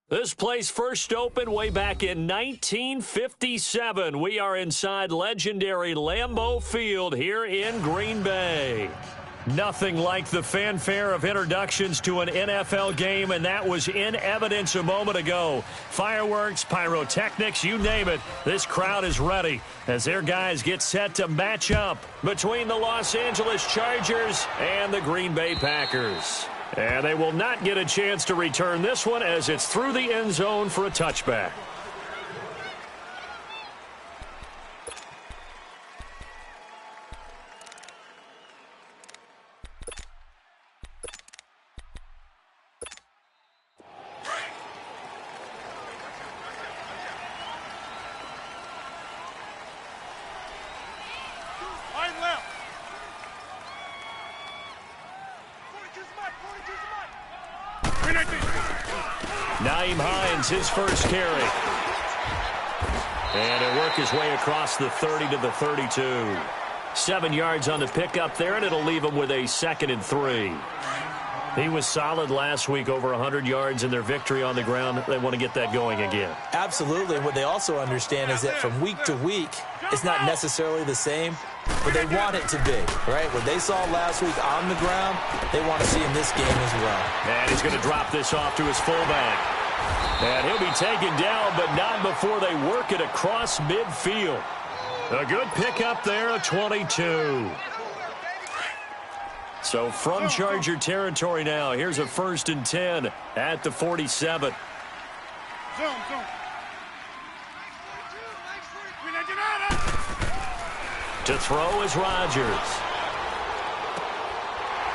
This place first opened way back in 1957. We are inside legendary Lambeau Field here in Green Bay. Nothing like the fanfare of introductions to an NFL game, and that was in evidence a moment ago. Fireworks, pyrotechnics, you name it. This crowd is ready as their guys get set to match up between the Los Angeles Chargers and the Green Bay Packers. And they will not get a chance to return this one as it's through the end zone for a touchback. His first carry. And he'll work his way across the 30 to the 32. 7 yards on the pickup there, and it'll leave him with a 2nd and 3. He was solid last week, over 100 yards in their victory on the ground. They want to get that going again. Absolutely. And what they also understand is that from week to week, it's not necessarily the same, but they want it to be, right? What they saw last week on the ground, they want to see in this game as well. And he's going to drop this off to his fullback. And he'll be taken down, but not before they work it across midfield. A good pickup there, a 22. So from Charger territory now, here's a 1st and 10 at the 47. To throw is Rodgers.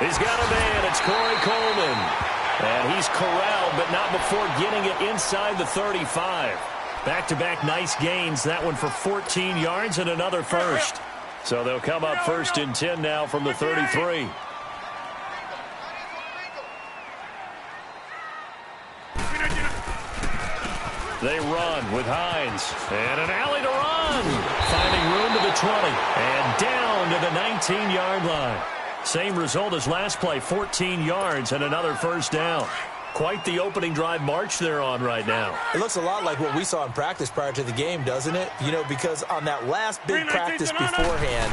He's got a man. It's Corey Coleman. And he's corralled, but not before getting it inside the 35. Back-to-back nice gains. That one for 14 yards and another first. So they'll come up 1st and 10 now from the 33. They run with Hines. And an alley to run. Finding room to the 20. And down to the 19-yard line. Same result as last play, 14 yards and another first down. Quite the opening drive march they're on right now. It looks a lot like what we saw in practice prior to the game, doesn't it? You know, because on that last big practice beforehand,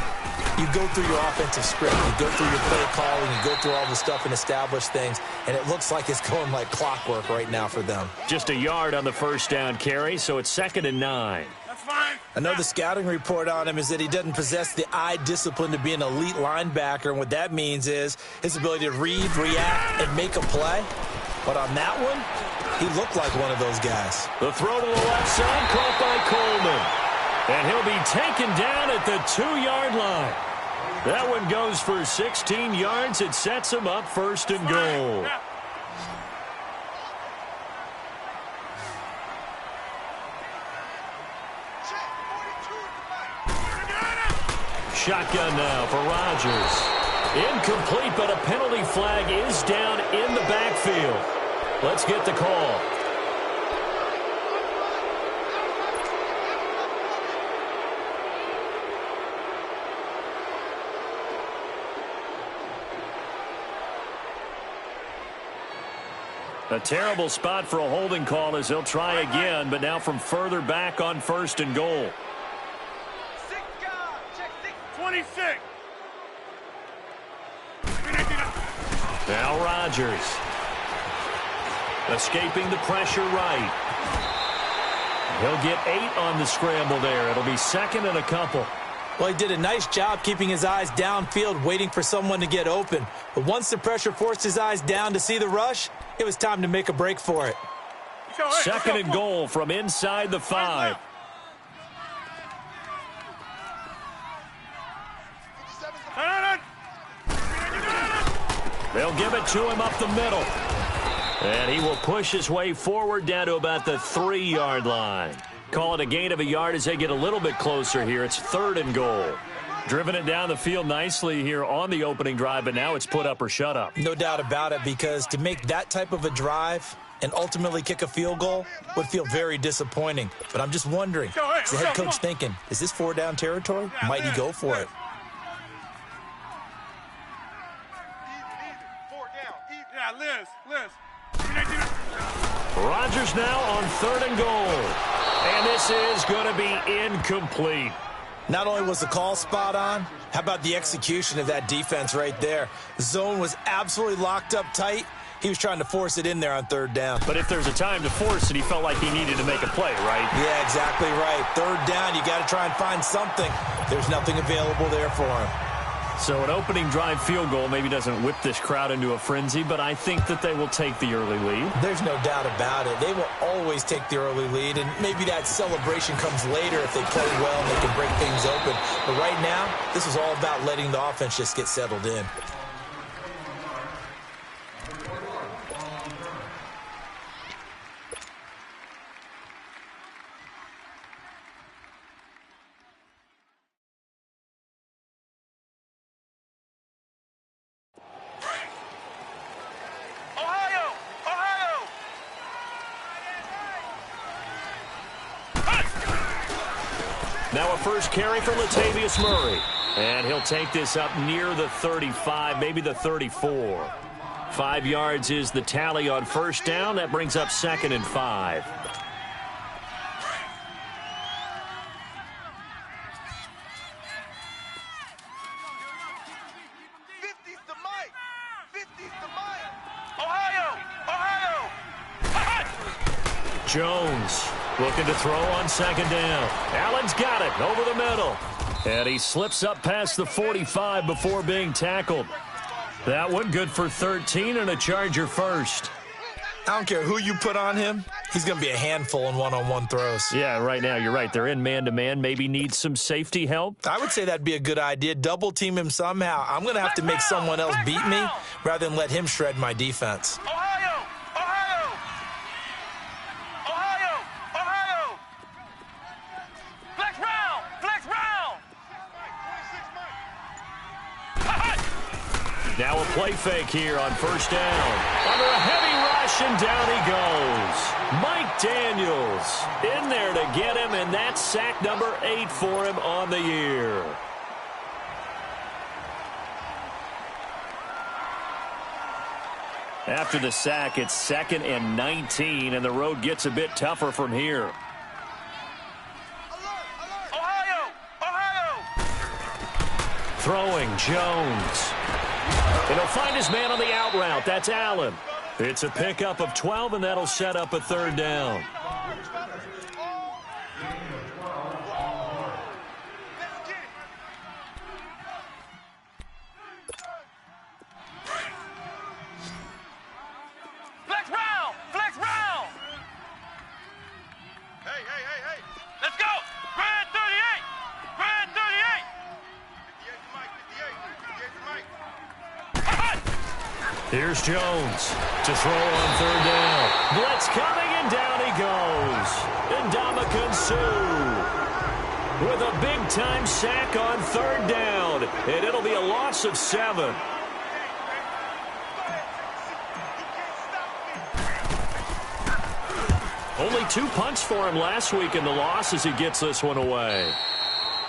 you go through your offensive script, you go through your play calling, you go through all the stuff and establish things, and it looks like it's going like clockwork right now for them. Just a yard on the first down carry, so it's 2nd and 9. I know the scouting report on him is that he doesn't possess the eye discipline to be an elite linebacker, and what that means is his ability to read, react, and make a play. But on that one, he looked like one of those guys. The throw to the left side, caught by Coleman. And he'll be taken down at the 2-yard line. That one goes for 16 yards. It sets him up 1st and goal. Shotgun now for Rodgers. Incomplete, but a penalty flag is down in the backfield. Let's get the call. A terrible spot for a holding call as they'll try again, but now from further back on 1st and goal. 26. Now Rodgers. Escaping the pressure right. He'll get 8 on the scramble there. It'll be 2nd and a couple. Well, he did a nice job keeping his eyes downfield, waiting for someone to get open. But once the pressure forced his eyes down to see the rush, it was time to make a break for it. 2nd and goal from inside the 5. They'll give it to him up the middle. And he will push his way forward down to about the 3-yard line. Call it a gain of a yard as they get a little bit closer here. It's 3rd and goal. Driven it down the field nicely here on the opening drive, but now it's put up or shut up. No doubt about it, because to make that type of a drive and ultimately kick a field goal would feel very disappointing. But I'm just wondering, is the head coach thinking, is this 4-down territory? Might he go for it? Yeah, Liz. Rodgers now on 3rd and goal. And this is going to be incomplete. Not only was the call spot on, how about the execution of that defense right there? The zone was absolutely locked up tight. He was trying to force it in there on 3rd down. But if there's a time to force it, he felt like he needed to make a play, right? Yeah, exactly right. 3rd down, you got to try and find something. There's nothing available there for him. So an opening drive field goal maybe doesn't whip this crowd into a frenzy, but I think that they will take the early lead. There's no doubt about it. They will always take the early lead, and maybe that celebration comes later if they play well and they can break things open. But right now, this is all about letting the offense just get settled in. Now a first carry for Latavius Murray. And he'll take this up near the 35, maybe the 34. 5 yards is the tally on first down. That brings up 2nd and 5. Jones looking to throw on 2nd down. Allen's got it over the middle. And he slips up past the 45 before being tackled. That one good for 13 and a Charger first. I don't care who you put on him. He's going to be a handful in one-on-one throws. Yeah, right now you're right. They're in man-to-man. Maybe needs some safety help. I would say that'd be a good idea. Double team him somehow. I'm going to have to make someone else beat me rather than let him shred my defense. Now a play fake here on first down. Under a heavy rush, and down he goes. Mike Daniels in there to get him, and that's sack number 8 for him on the year. After the sack, it's 2nd and 19, and the road gets a bit tougher from here. Throwing, Jones. And he'll find his man on the out route. That's Allen. It's a pickup of 12, and that'll set up a 3rd down. Flex round. Hey. Let's go. Grand 38. Grand 38. 58 to Mike. Here's Jones to throw on 3rd down. Blitz coming, and down he goes. Ndamukong Suh with a big-time sack on 3rd down. And it'll be a loss of 7. Only 2 punts for him last week in the loss as he gets this one away.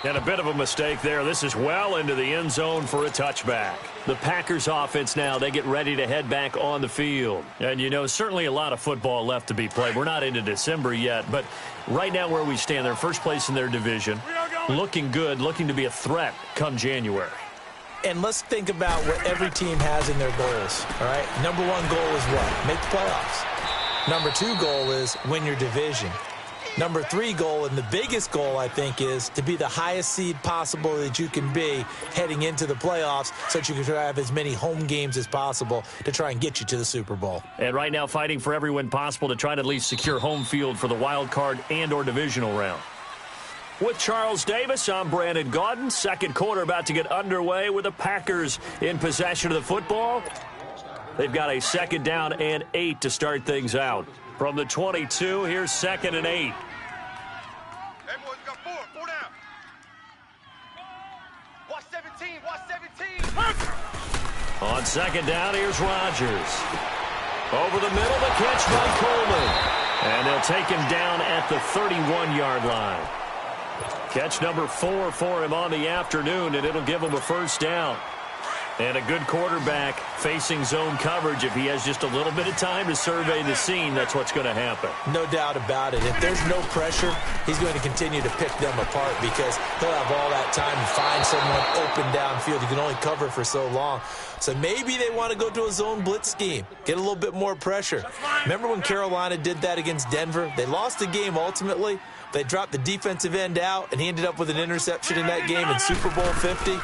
And a bit of a mistake there. This is well into the end zone for a touchback. The Packers offense now, they get ready to head back on the field. And, you know, certainly a lot of football left to be played. We're not into December yet, but right now where we stand, they're first place in their division. Looking good, looking to be a threat come January. And let's think about what every team has in their goals, all right? Number 1 goal is what? Make the playoffs. Number 2 goal is win your division. Number 3 goal, and the biggest goal, I think, is to be the highest seed possible that you can be heading into the playoffs so that you can have as many home games as possible to try and get you to the Super Bowl. And right now fighting for every win possible to try to at least secure home field for the wild card and or divisional round. With Charles Davis, I'm Brandon Gaudin. Second quarter about to get underway with the Packers in possession of the football. They've got a 2nd down and 8 to start things out. From the 22, here's 2nd and 8. Hey, boys, we got 4 down. Watch 17. On 2nd down, here's Rodgers. Over the middle, the catch by Coleman. And they'll take him down at the 31-yard line. Catch number 4 for him on the afternoon, and it'll give him a first down. And a good quarterback facing zone coverage, if he has just a little bit of time to survey the scene, that's what's going to happen. No doubt about it. If there's no pressure, he's going to continue to pick them apart because he'll have all that time to find someone open downfield. He can only cover for so long. So maybe they want to go to a zone blitz scheme, get a little bit more pressure. Remember when Carolina did that against Denver? They lost the game ultimately. They dropped the defensive end out, and he ended up with an interception in that game in Super Bowl 50.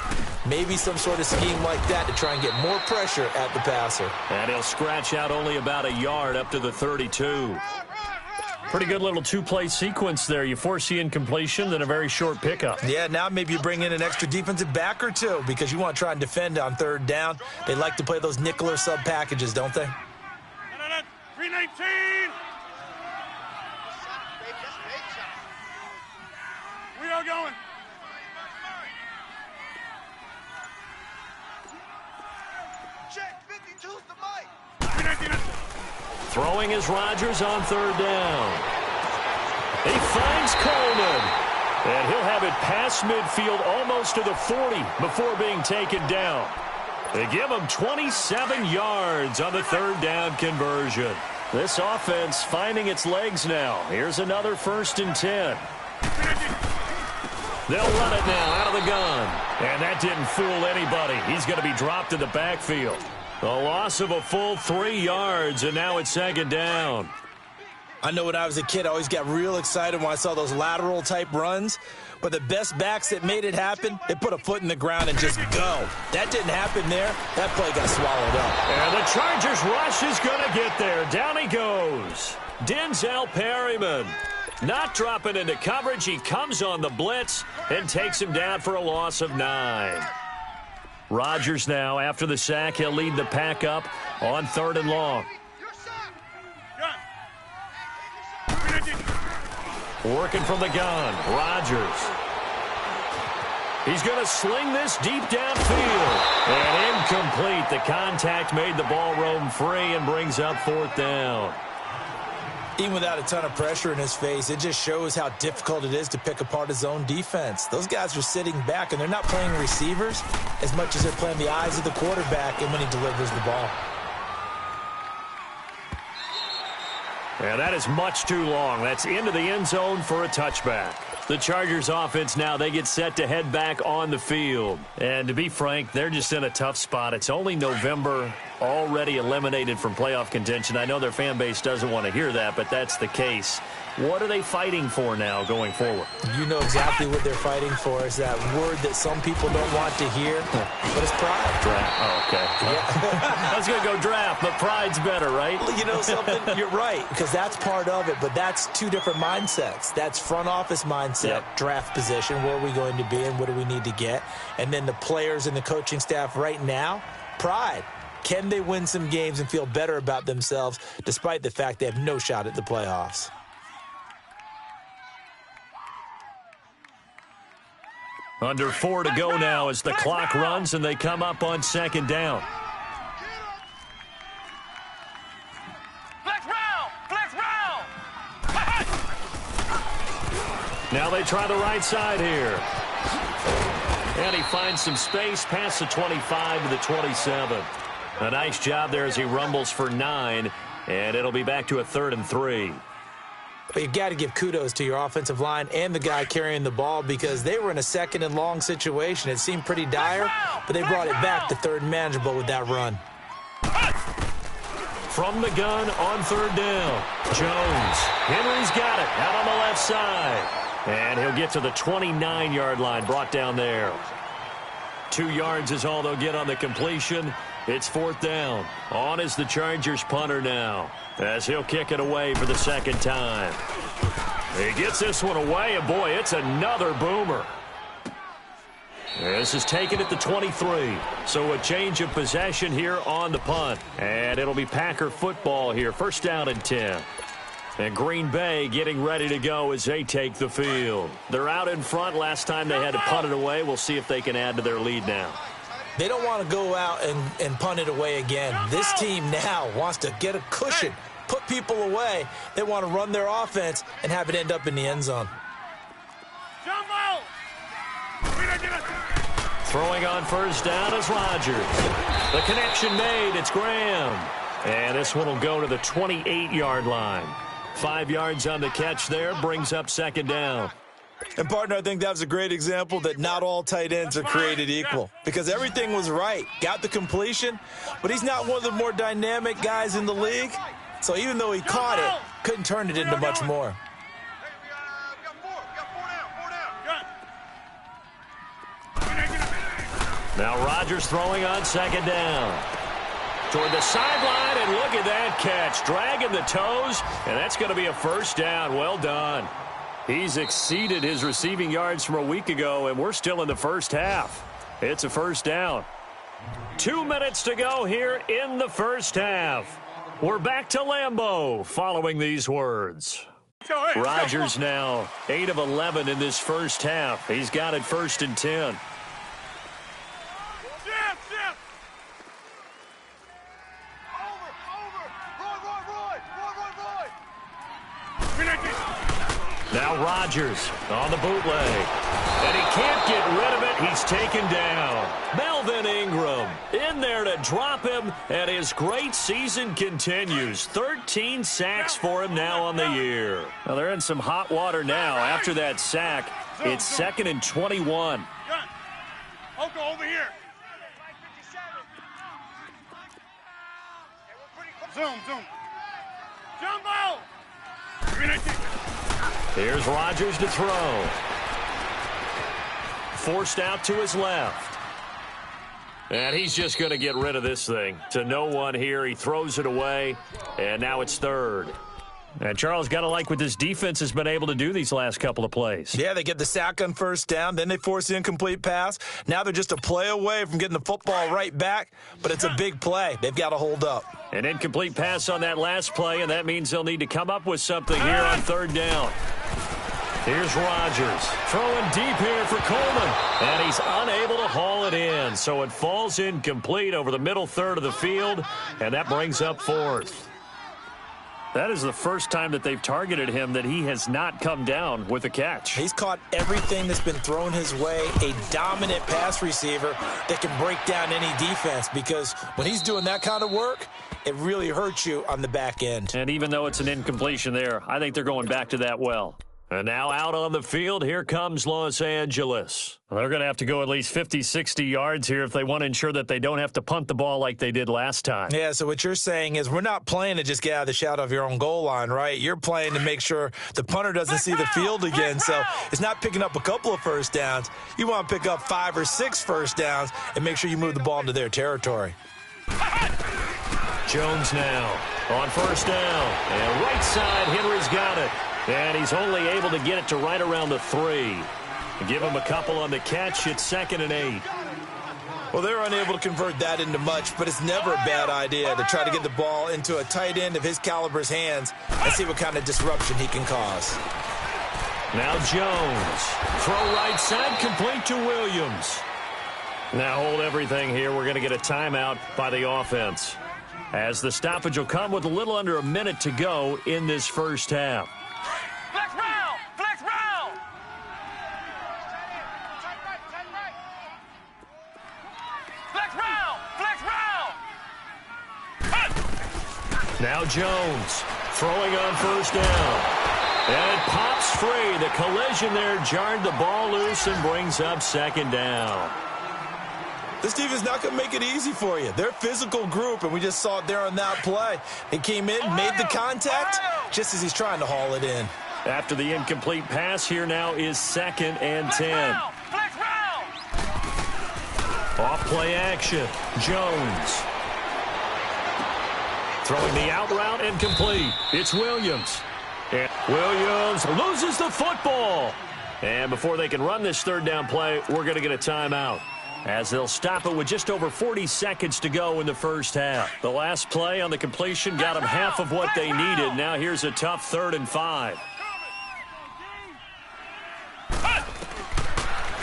Maybe some sort of scheme like that to try and get more pressure at the passer. And he'll scratch out only about a yard up to the 32. Pretty good little two-play sequence there. You force the incompletion, then a very short pickup. Yeah, now maybe you bring in an extra defensive back or two because you want to try and defend on third down. They like to play those nickel or sub packages, don't they? 319. We are going. Check 52's the mic. Throwing is Rodgers on third down. He finds Coleman. And he'll have it past midfield almost to the 40 before being taken down. They give him 27 yards on the third down conversion. This offense finding its legs now. Here's another 1st and 10. They'll run it now out of the gun. And that didn't fool anybody. He's going to be dropped in the backfield. A loss of a full 3 yards, and now it's 2nd down. I know when I was a kid, I always got real excited when I saw those lateral-type runs. But the best backs that made it happen, they put a foot in the ground and just go. That didn't happen there. That play got swallowed up. And the Chargers rush is going to get there. Down he goes. Denzel Perryman. Not dropping into coverage. He comes on the blitz and takes him down for a loss of 9. Rodgers now, after the sack, he'll lead the pack up on 3rd and long. Working from the gun, Rodgers. He's going to sling this deep downfield. And incomplete. The contact made the ball roam free and brings up 4th down. Even without a ton of pressure in his face, it just shows how difficult it is to pick apart his own defense. Those guys are sitting back, and they're not playing receivers as much as they're playing the eyes of the quarterback and when he delivers the ball. And that is much too long. That's into the end zone for a touchback. The Chargers offense now, they get set to head back on the field. And to be frank, they're just in a tough spot. It's only November, already eliminated from playoff contention. I know their fan base doesn't want to hear that, but that's the case. What are they fighting for now going forward? You know exactly what they're fighting for. Is that word that some people don't want to hear, but it's pride. Draft. Oh, okay. Yeah. I was going to go draft, but pride's better, right? You know something? You're right, because that's part of it, but that's two different mindsets. That's front office mindset, draft position, where are we going to be and what do we need to get? And then the players and the coaching staff right now, pride. Can they win some games and feel better about themselves despite the fact they have no shot at the playoffs? Under 4 to go now as the clock runs and they come up on 2nd down. Flex round! Flex round! Now they try the right side here. And he finds some space past the 25 to the 27. A nice job there as he rumbles for 9. And it'll be back to a 3rd and 3. But you've got to give kudos to your offensive line and the guy carrying the ball because they were in a 2nd and long situation. It seemed pretty dire, but they brought it back to 3rd and manageable with that run. From the gun on 3rd down. Jones. Henry's got it out on the left side. And he'll get to the 29-yard line, brought down there. 2 yards is all they'll get on the completion. It's 4th down. On is the Chargers punter now, as he'll kick it away for the 2nd time. He gets this one away, and boy, it's another boomer. This is taken at the 23. So a change of possession here on the punt. And it'll be Packer football here. 1st down and 10. And Green Bay getting ready to go as they take the field. They're out in front. Last time they had to punt it away. We'll see if they can add to their lead now. They don't want to go out and punt it away again. This team now wants to get a cushion, put people away. They want to run their offense and have it end up in the end zone. Throwing on first down is Rodgers. The connection made. It's Graham. And this one will go to the 28-yard line. 5 yards on the catch there, brings up second down. And, partner, I think that was a great example that not all tight ends are created equal because everything was right. Got the completion, but he's not one of the more dynamic guys in the league. So even though he caught it, couldn't turn it into much more. Now Rodgers throwing on second down. Toward the sideline, and look at that catch. Dragging the toes, and that's going to be a first down. Well done. He's exceeded his receiving yards from a week ago, and we're still in the first half. It's a first down. 2 minutes to go here in the first half. We're back to Lambeau following these words. Rodgers now 8 of 11 in this first half. He's got it 1st and 10. Now Rodgers on the bootleg. And he can't get rid of it. He's taken down. Melvin Ingram in there to drop him. And his great season continues. 13 sacks for him now on the year. Now they're in some hot water now. After that sack, it's 2nd and 21. Oko, over here. Zoom. Jumbo! Here's Rodgers to throw. Forced out to his left. And he's just going to get rid of this thing. To no one here. He throws it away. And now it's 3rd. And Charles, got to like what this defense has been able to do these last couple of plays. Yeah, they get the sack on first down. Then they force the incomplete pass. Now they're just a play away from getting the football right back. But it's a big play. They've got to hold up. An incomplete pass on that last play, and that means they'll need to come up with something here on 3rd down. Here's Rodgers throwing deep here for Coleman, and he's unable to haul it in. So it falls incomplete over the middle third of the field, and that brings up 4th. That is the first time that they've targeted him that he has not come down with a catch. He's caught everything that's been thrown his way, a dominant pass receiver that can break down any defense because when he's doing that kind of work, it really hurts you on the back end. And even though it's an incompletion there, I think they're going back to that well. And now out on the field, here comes Los Angeles. They're going to have to go at least 50, 60 yards here if they want to ensure that they don't have to punt the ball like they did last time. Yeah, so what you're saying is we're not playing to just get out of the shadow of your own goal line, right? You're playing to make sure the punter doesn't see the field again. So it's not picking up a couple of first downs. You want to pick up 5 or 6 first downs and make sure you move the ball into their territory. Jones now on first down. And right side, Henry's got it. And he's only able to get it to right around the 3. Give him a couple on the catch. It's 2nd and 8. Well, they're unable to convert that into much, but it's never a bad idea to try to get the ball into a tight end of his caliber's hands and see what kind of disruption he can cause. Now Jones. Throw right side, complete to Williams. Now hold everything here. We're going to get a timeout by the offense, as the stoppage will come with a little under a minute to go in this first half. Flex round! Flex round! Flex round! Flex round! Now Jones throwing on first down. And it pops free. The collision there jarred the ball loose and brings up 2nd down. This team is not going to make it easy for you. They're a physical group, and we just saw it there on that play. He came in, made the contact, just as he's trying to haul it in. After the incomplete pass, here now is 2nd and 10. Flex round! Off play action. Jones. Throwing the out route and complete. It's Williams. And Williams loses the football. And before they can run this 3rd down play, we're going to get a timeout, as they'll stop it with just over 40 seconds to go in the first half. The last play on the completion got them half of what they needed. Now here's a tough 3rd and 5.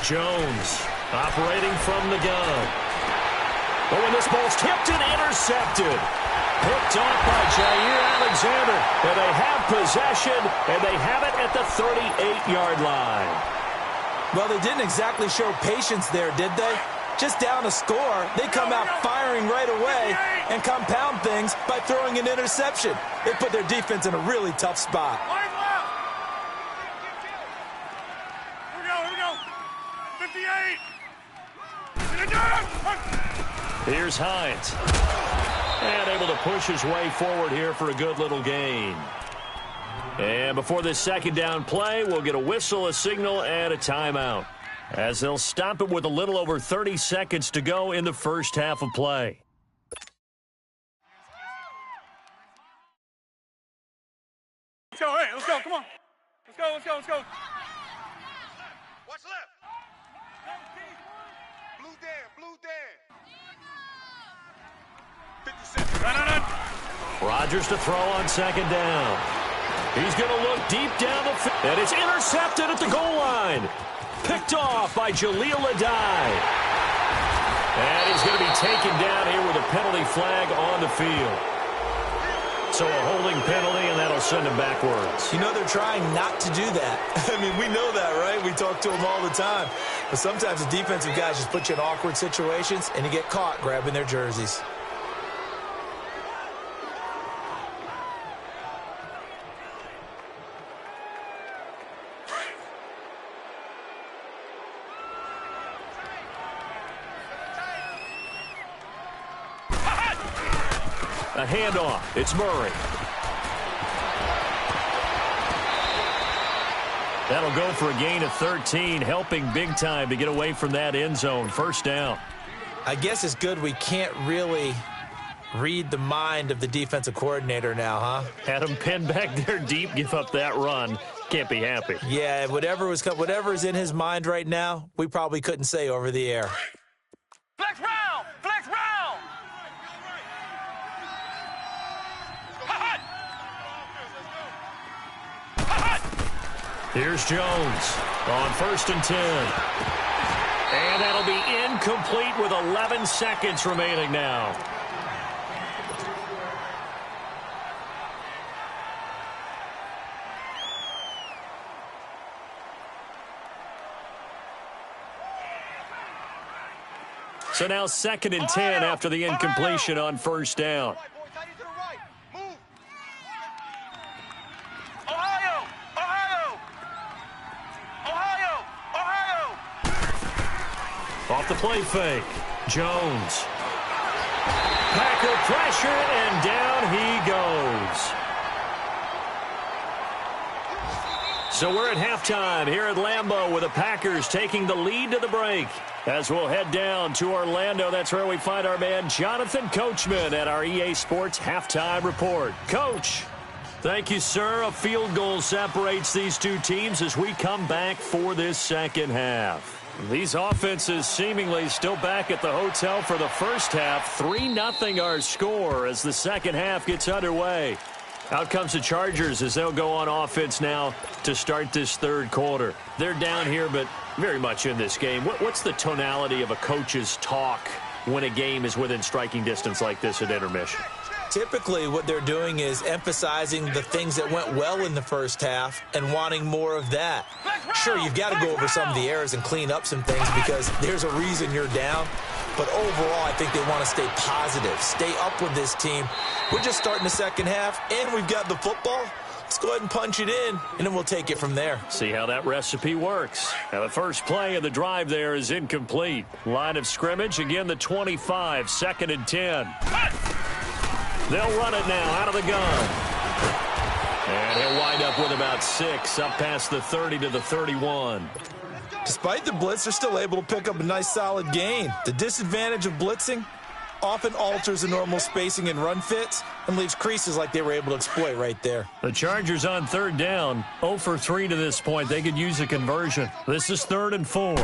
Jones operating from the gun. Oh, and this ball's tipped and intercepted. Picked off by Jair Alexander. And they have possession, and they have it at the 38-yard line. Well, they didn't exactly show patience there, did they? just down a score, they come out firing right away and compound things by throwing an interception. They put their defense in a really tough spot. Here we go. 58. Here's Hines. And able to push his way forward here for a good little gain. And before this second down play, we'll get a whistle, a signal, and a timeout, as they'll stop it with a little over 30 seconds to go in the first half of play. Let's go, hey, let's go, come on. Let's go. Watch left. Blue Dan. 50 seconds. Run. Rodgers to throw on second down. He's going to look deep down the field, and it's intercepted at the goal line. Picked off by Jaleel Adai. And he's going to be taken down here with a penalty flag on the field. So a holding penalty, and that'll send him backwards. You know, they're trying not to do that. I mean, we know that, right? We talk to them all the time. But sometimes the defensive guys just put you in awkward situations, and you get caught grabbing their jerseys. A handoff. It's Murray. That'll go for a gain of 13, helping big time to get away from that end zone. First down. I guess it's good we can't really read the mind of the defensive coordinator now, huh? Had him pinned back there deep, give up that run. Can't be happy. Yeah, whatever's in his mind right now, we probably couldn't say over the air. Flex round. Here's Jones on 1st and 10. And that'll be incomplete with 11 seconds remaining now. So now 2nd and 10 after the incompletion on 1st down. Off the play fake. Jones. Packer pressure, and down he goes. So we're at halftime here at Lambeau with the Packers taking the lead to the break. As we'll head down to Orlando, that's where we find our man Jonathan Coachman at our EA Sports Halftime Report. Coach. Thank you, sir. A field goal separates these two teams as we come back for this second half. These offenses seemingly still back at the hotel for the first half. 3-0 our score as the second half gets underway. Out comes the Chargers as they'll go on offense now to start this third quarter. They're down here, but very much in this game. What's the tonality of a coach's talk when a game is within striking distance like this at intermission? Typically, what they're doing is emphasizing the things that went well in the first half and wanting more of that. Sure, you've got to go over some of the errors and clean up some things because there's a reason you're down. But overall, I think they want to stay positive, stay up with this team. We're just starting the second half, and we've got the football. Let's go ahead and punch it in, and then we'll take it from there. See how that recipe works. Now, the first play of the drive there is incomplete. Line of scrimmage, again, the 25, 2nd and 10. They'll run it now out of the gun. And he'll wind up with about 6, up past the 30 to the 31. Despite the blitz, they're still able to pick up a nice, solid gain. The disadvantage of blitzing often alters the normal spacing and run fits and leaves creases like they were able to exploit right there. The Chargers on 3rd down, 0 for 3 to this point. They could use a conversion. This is 3rd and 4.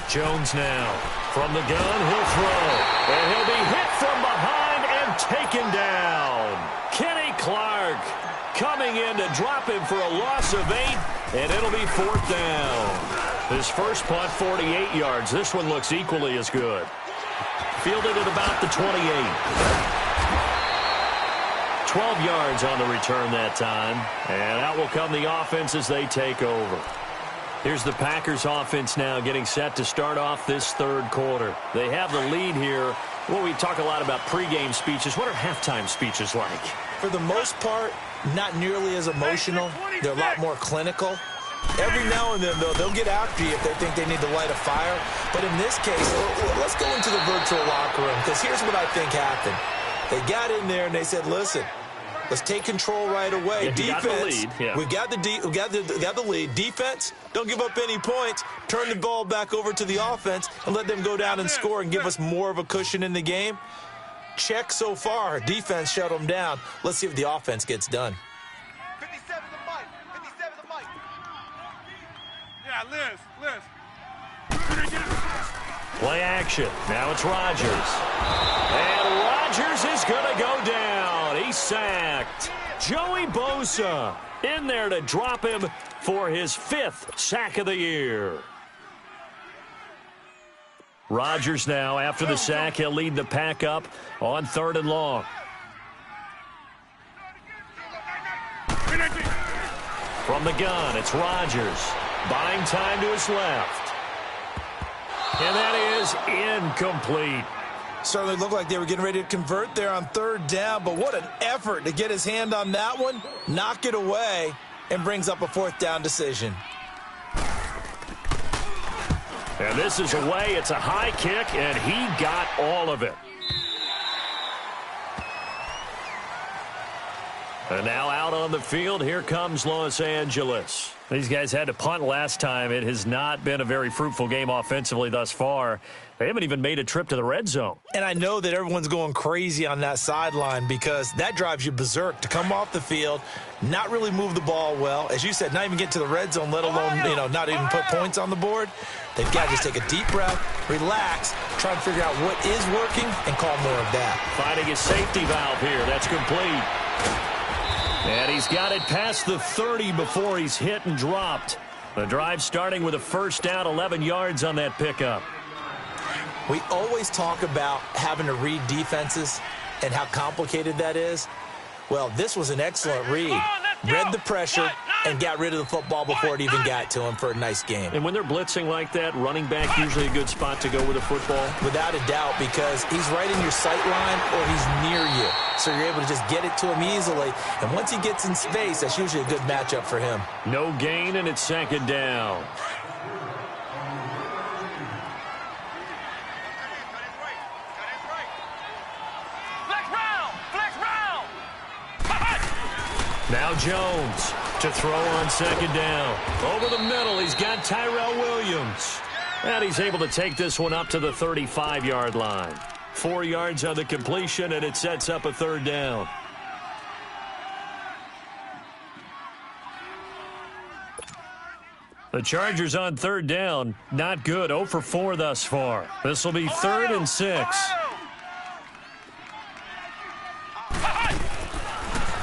Jones now from the gun. He'll throw. And he'll be hit from behind and taken down. Kenny Clark coming in to drop him for a loss of 8, and it'll be 4th down. His first punt, 48 yards. This one looks equally as good. Fielded at about the 28. 12 yards on the return that time, and out will come the offense as they take over. Here's the Packers offense now getting set to start off this third quarter. They have the lead here. Well, we talk a lot about pregame speeches. What are halftime speeches like? For the most part, not nearly as emotional. They're a lot more clinical. Every now and then, though, they'll get after you if they think they need to light a fire. But in this case, let's go into the virtual locker room, because here's what I think happened. They got in there and they said, listen, let's take control right away. Yeah, Defense, we got the lead. Defense, don't give up any points. Turn the ball back over to the offense and let them go down and score and give us more of a cushion in the game. Check so far. Defense shut them down. Let's see if the offense gets done. 57 the mic. 57 the mic. Yeah, Liz. Play action. Now it's Rodgers. And Rodgers is going to go down. He's sacked. Joey Bosa in there to drop him for his 5th sack of the year. Rodgers now, after the sack, he'll lead the pack up on 3rd and long. From the gun, it's Rodgers. Buying time to his left. And that is incomplete. Certainly looked like they were getting ready to convert there on 3rd down, but what an effort to get his hand on that one, knock it away, and brings up a 4th down decision. And this is away. It's a high kick, and he got all of it. And now out on the field, here comes Los Angeles. These guys had to punt last time. It has not been a very fruitful game offensively thus far. They haven't even made a trip to the red zone. And I know that everyone's going crazy on that sideline because that drives you berserk to come off the field, not really move the ball well. As you said, not even get to the red zone, let alone, not even put points on the board. They've got to just take a deep breath, relax, try and figure out what is working, and call more of that. Finding his safety valve here. That's complete. And he's got it past the 30 before he's hit and dropped. The drive starting with a 1st down, 11 yards on that pickup. We always talk about having to read defenses and how complicated that is. Well, this was an excellent read. Read the pressure and got rid of the football before it even got to him for a nice game. And when they're blitzing like that, running back usually a good spot to go with a football? Without a doubt, because he's right in your sight line or he's near you. So you're able to just get it to him easily. And once he gets in space, that's usually a good matchup for him. No gain, and it's 2nd down. Now Jones to throw on 2nd down. Over the middle, he's got Tyrell Williams. And he's able to take this one up to the 35-yard line. 4 yards on the completion, and it sets up a 3rd down. The Chargers on 3rd down, not good. 0 for 4 thus far. This will be 3rd and 6.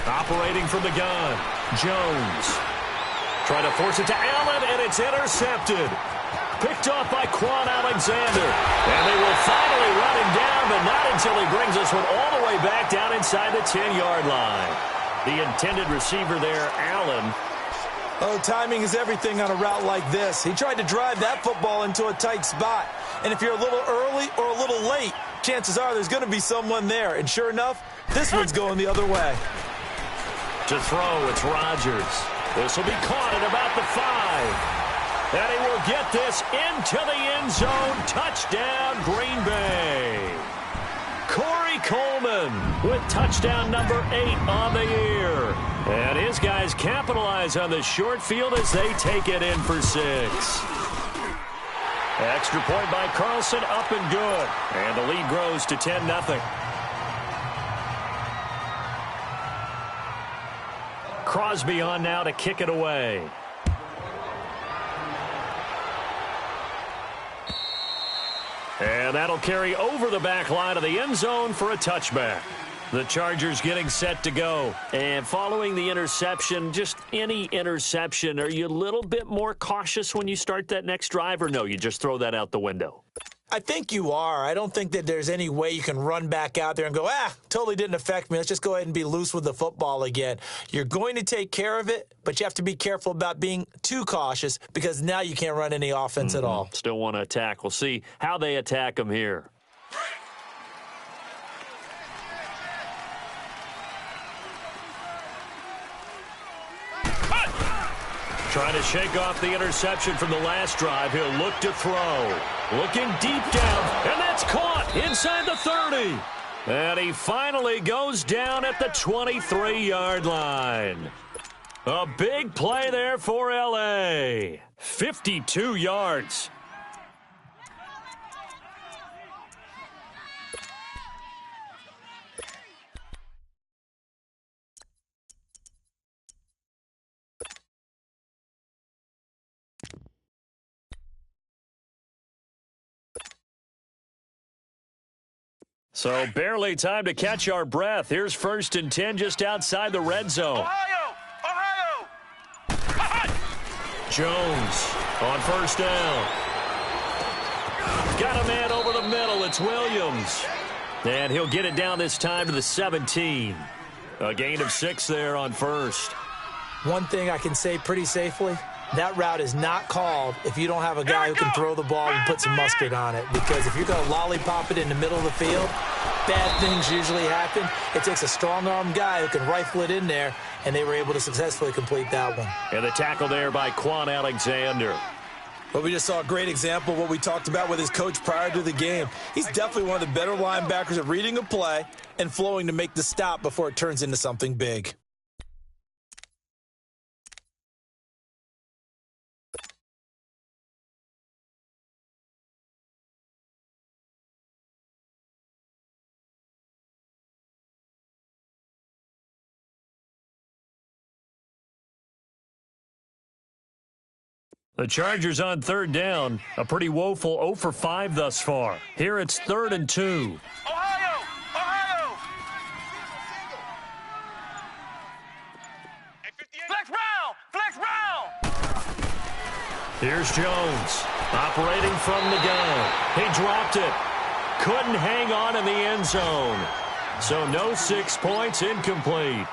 Operating from the gun, Jones. Trying to force it to Allen, and it's intercepted. Picked off by Quan Alexander. And they will finally run him down, but not until he brings this one all the way back down inside the 10-yard line. The intended receiver there, Allen. Oh, timing is everything on a route like this. He tried to drive that football into a tight spot. And if you're a little early or a little late, chances are there's going to be someone there. And sure enough, this one's going the other way. To throw, it's Rodgers. This will be caught at about the 5. And he will get this into the end zone. Touchdown, Green Bay. Corey Coleman with touchdown number 8 on the year. And his guys capitalize on the short field as they take it in for 6. Extra point by Carlson, up and good. And the lead grows to 10-0. Crosby on now to kick it away. And that'll carry over the back line of the end zone for a touchback. The Chargers getting set to go. And following the interception, just any interception, are you a little bit more cautious when you start that next drive, or no, you just throw that out the window? I think you are. I don't think that there's any way you can run back out there and go, totally didn't affect me. Let's just go ahead and be loose with the football again. You're going to take care of it, but you have to be careful about being too cautious because now you can't run any offense at all. Still want to attack. We'll see how they attack them here. Trying to shake off the interception from the last drive. He'll look to throw. Looking deep down, and that's caught inside the 30. And he finally goes down at the 23-yard line. A big play there for L.A. 52 yards. So barely time to catch our breath. Here's 1st and 10 just outside the red zone. Ohio! Jones on 1st down. Got a man over the middle. It's Williams. And he'll get it down this time to the 17. A gain of 6 there on 1st. One thing I can say pretty safely, that route is not called if you don't have a guy who can throw the ball and put some mustard on it. Because if you're going to lollipop it in the middle of the field, bad things usually happen. It takes a strong-armed guy who can rifle it in there, and they were able to successfully complete that one. And the tackle there by Quan Alexander. Well, we just saw a great example of what we talked about with his coach prior to the game. He's definitely one of the better linebackers at reading a play and flowing to make the stop before it turns into something big. The Chargers on 3rd down. A pretty woeful 0 for 5 thus far. Here it's 3rd and 2. Ohio! Flex round! Here's Jones operating from the gun. He dropped it. Couldn't hang on in the end zone. So no 6 points, incomplete.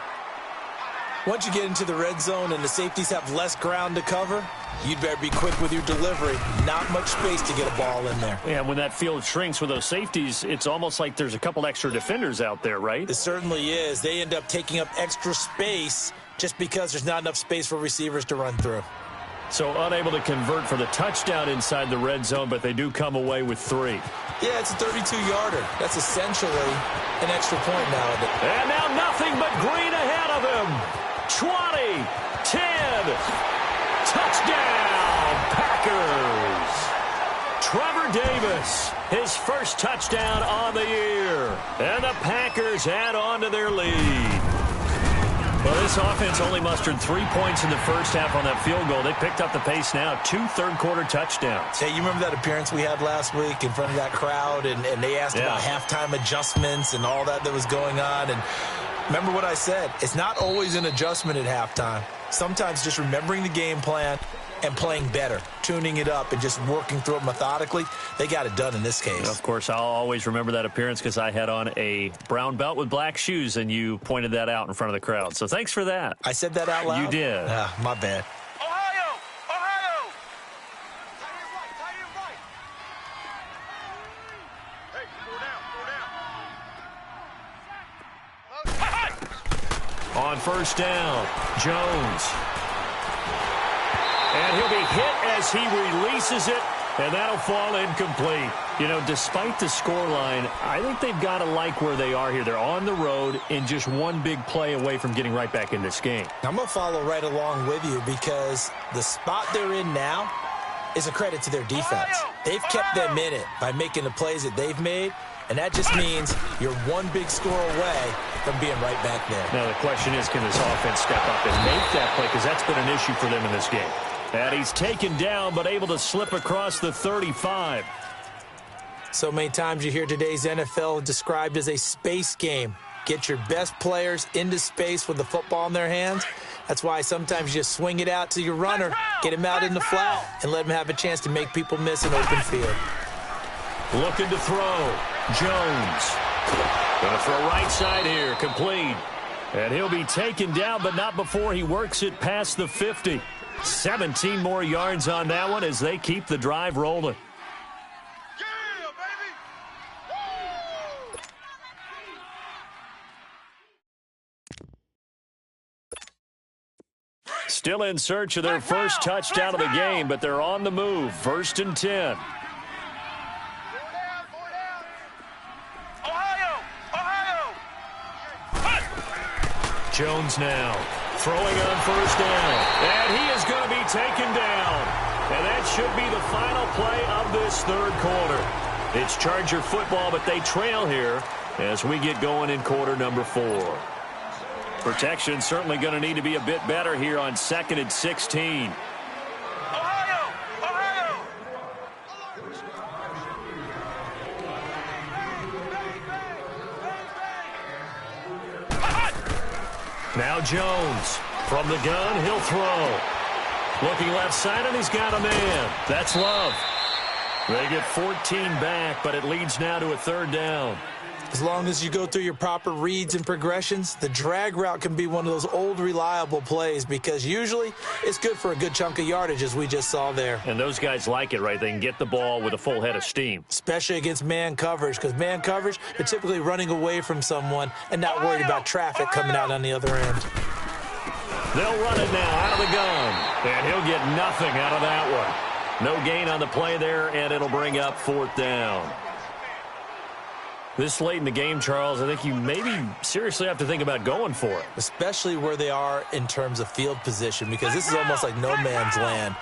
Once you get into the red zone and the safeties have less ground to cover, you'd better be quick with your delivery. Not much space to get a ball in there. Yeah, when that field shrinks with those safeties, it's almost like there's a couple extra defenders out there, right? It certainly is. They end up taking up extra space just because there's not enough space for receivers to run through. So unable to convert for the touchdown inside the red zone, but they do come away with 3. Yeah, it's a 32-yarder. That's essentially an extra point nowadays. And now nothing but green ahead of him. 20, 10, touchdown, Packers. Trevor Davis, his first touchdown on the year. And the Packers add on to their lead. Well, this offense only mustered 3 points in the first half on that field goal. They picked up the pace now, 2 third-quarter touchdowns. Hey, you remember that appearance we had last week in front of that crowd, and they asked about halftime adjustments and all that was going on, and remember what I said. It's not always an adjustment at halftime. Sometimes just remembering the game plan and playing better, tuning it up and just working through it methodically. They got it done in this case. Of course, I'll always remember that appearance because I had on a brown belt with black shoes, and you pointed that out in front of the crowd. So thanks for that. I said that out loud? You did. My bad. Ohio! Hey, On 1st down, Jones. And he'll be hit as he releases it, and that'll fall incomplete. You know, despite the scoreline, I think they've got to like where they are here. They're on the road and just one big play away from getting right back in this game. I'm going to follow right along with you because the spot they're in now is a credit to their defense. They've kept them in it by making the plays that they've made, and that just means you're one big score away from being right back there. Now, the question is, can this offense step up and make that play? Because that's been an issue for them in this game. And he's taken down, but able to slip across the 35. So many times you hear today's NFL described as a space game. Get your best players into space with the football in their hands. That's why sometimes you just swing it out to your runner, get him out in the flat, and let him have a chance to make people miss an open field. Looking to throw. Jones. Going to throw right side here. Complete. And he'll be taken down, but not before he works it past the 50. 17 more yards on that one as they keep the drive rolling. Yeah, baby! Still in search of their first touchdown of the game, but they're on the move. 1st and 10. Jones now throwing on 1st down. And he is going to be taken down. And that should be the final play of this 3rd quarter. It's Charger football, but they trail here as we get going in quarter number 4. Protection certainly going to need to be a bit better here on 2nd and 16. Now Jones from the gun, he'll throw. Looking left side, and he's got a man. That's Love. They get 14 back, but it leads now to a 3rd down. As long as you go through your proper reads and progressions, the drag route can be one of those old reliable plays because usually it's good for a good chunk of yardage, as we just saw there. And those guys like it, right? They can get the ball with a full head of steam. Especially against man coverage, because man coverage, they're typically running away from someone and not worried about traffic coming out on the other end. They'll run it now out of the gun, and he'll get nothing out of that one. No gain on the play there, and it'll bring up 4th down. This late in the game, Charles, I think you maybe seriously have to think about going for it. Especially where they are in terms of field position, because this is almost like no man's land.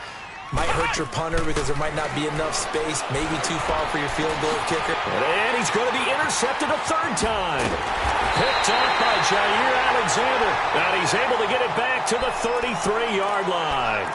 Might hurt your punter because there might not be enough space, maybe too far for your field goal kicker. And he's going to be intercepted a 3rd time. Picked off by Jair Alexander. And he's able to get it back to the 33-yard line.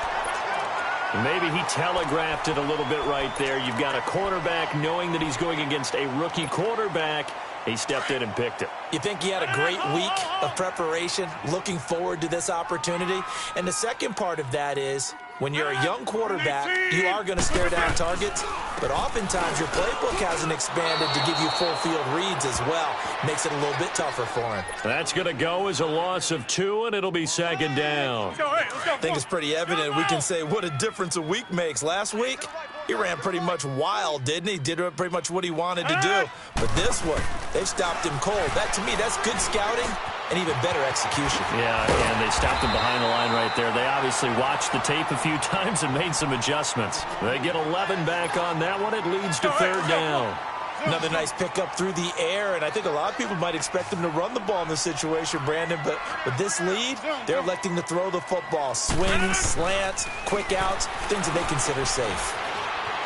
Maybe he telegraphed it a little bit right there. You've got a cornerback knowing that he's going against a rookie quarterback. He stepped in and picked it. You think he had a great week of preparation, looking forward to this opportunity. And the second part of that is, when you're a young quarterback, you are going to stare down targets, but oftentimes your playbook hasn't expanded to give you full field reads as well. Makes it a little bit tougher for him. That's going to go as a loss of 2, and it'll be 2nd down. I think it's pretty evident. We can say what a difference a week makes. Last week, he ran pretty much wild, didn't he? Did pretty much what he wanted to do. But this one, they've stopped him cold. That, to me, that's good scouting and even better execution. Yeah, and they stopped him behind the line right there. They obviously watched the tape a few times and made some adjustments. They get 11 back on that one. It leads to 3rd down. Another nice pickup through the air, and I think a lot of people might expect him to run the ball in this situation, Brandon, but with this lead, they're electing to throw the football. Swings, slants, quick outs, things that they consider safe.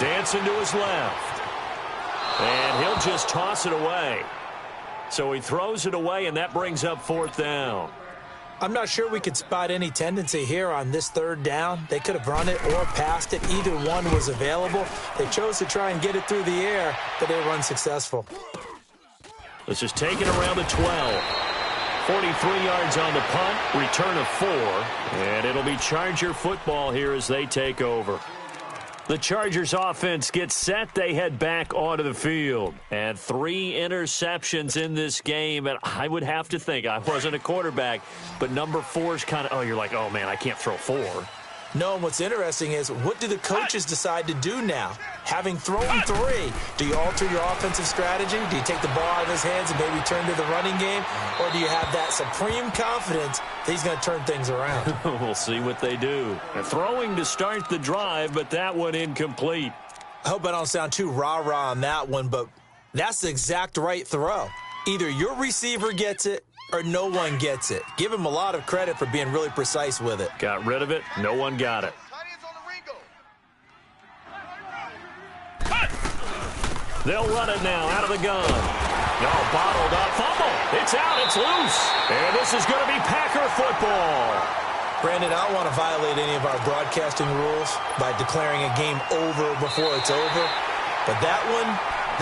Dancing to his left. And he'll just toss it away. So he throws it away, and that brings up 4th down. I'm not sure we could spot any tendency here on this 3rd down. They could have run it or passed it. Either one was available. They chose to try and get it through the air, but they were unsuccessful. This is taken around the 12. 43 yards on the punt, return of 4, and it'll be Charger football here as they take over. The Chargers offense gets set. They head back onto the field. And 3 interceptions in this game. And I would have to think, I wasn't a quarterback, but number 4 is kind of, you're like, oh, man, I can't throw 4. No, and what's interesting is, what do the coaches decide to do now? Having thrown 3, do you alter your offensive strategy? Do you take the ball out of his hands and maybe turn to the running game? Or do you have that supreme confidence that he's going to turn things around? We'll see what they do. They're throwing to start the drive, but that one incomplete. I hope I don't sound too rah-rah on that one, but that's the exact right throw. Either your receiver gets it or no one gets it. Give him a lot of credit for being really precise with it. Got rid of it. No one got it. They'll run it now out of the gun. No, bottled up. Fumble. It's out. It's loose. And this is going to be Packer football. Brandon, I don't want to violate any of our broadcasting rules by declaring a game over before it's over. But that one,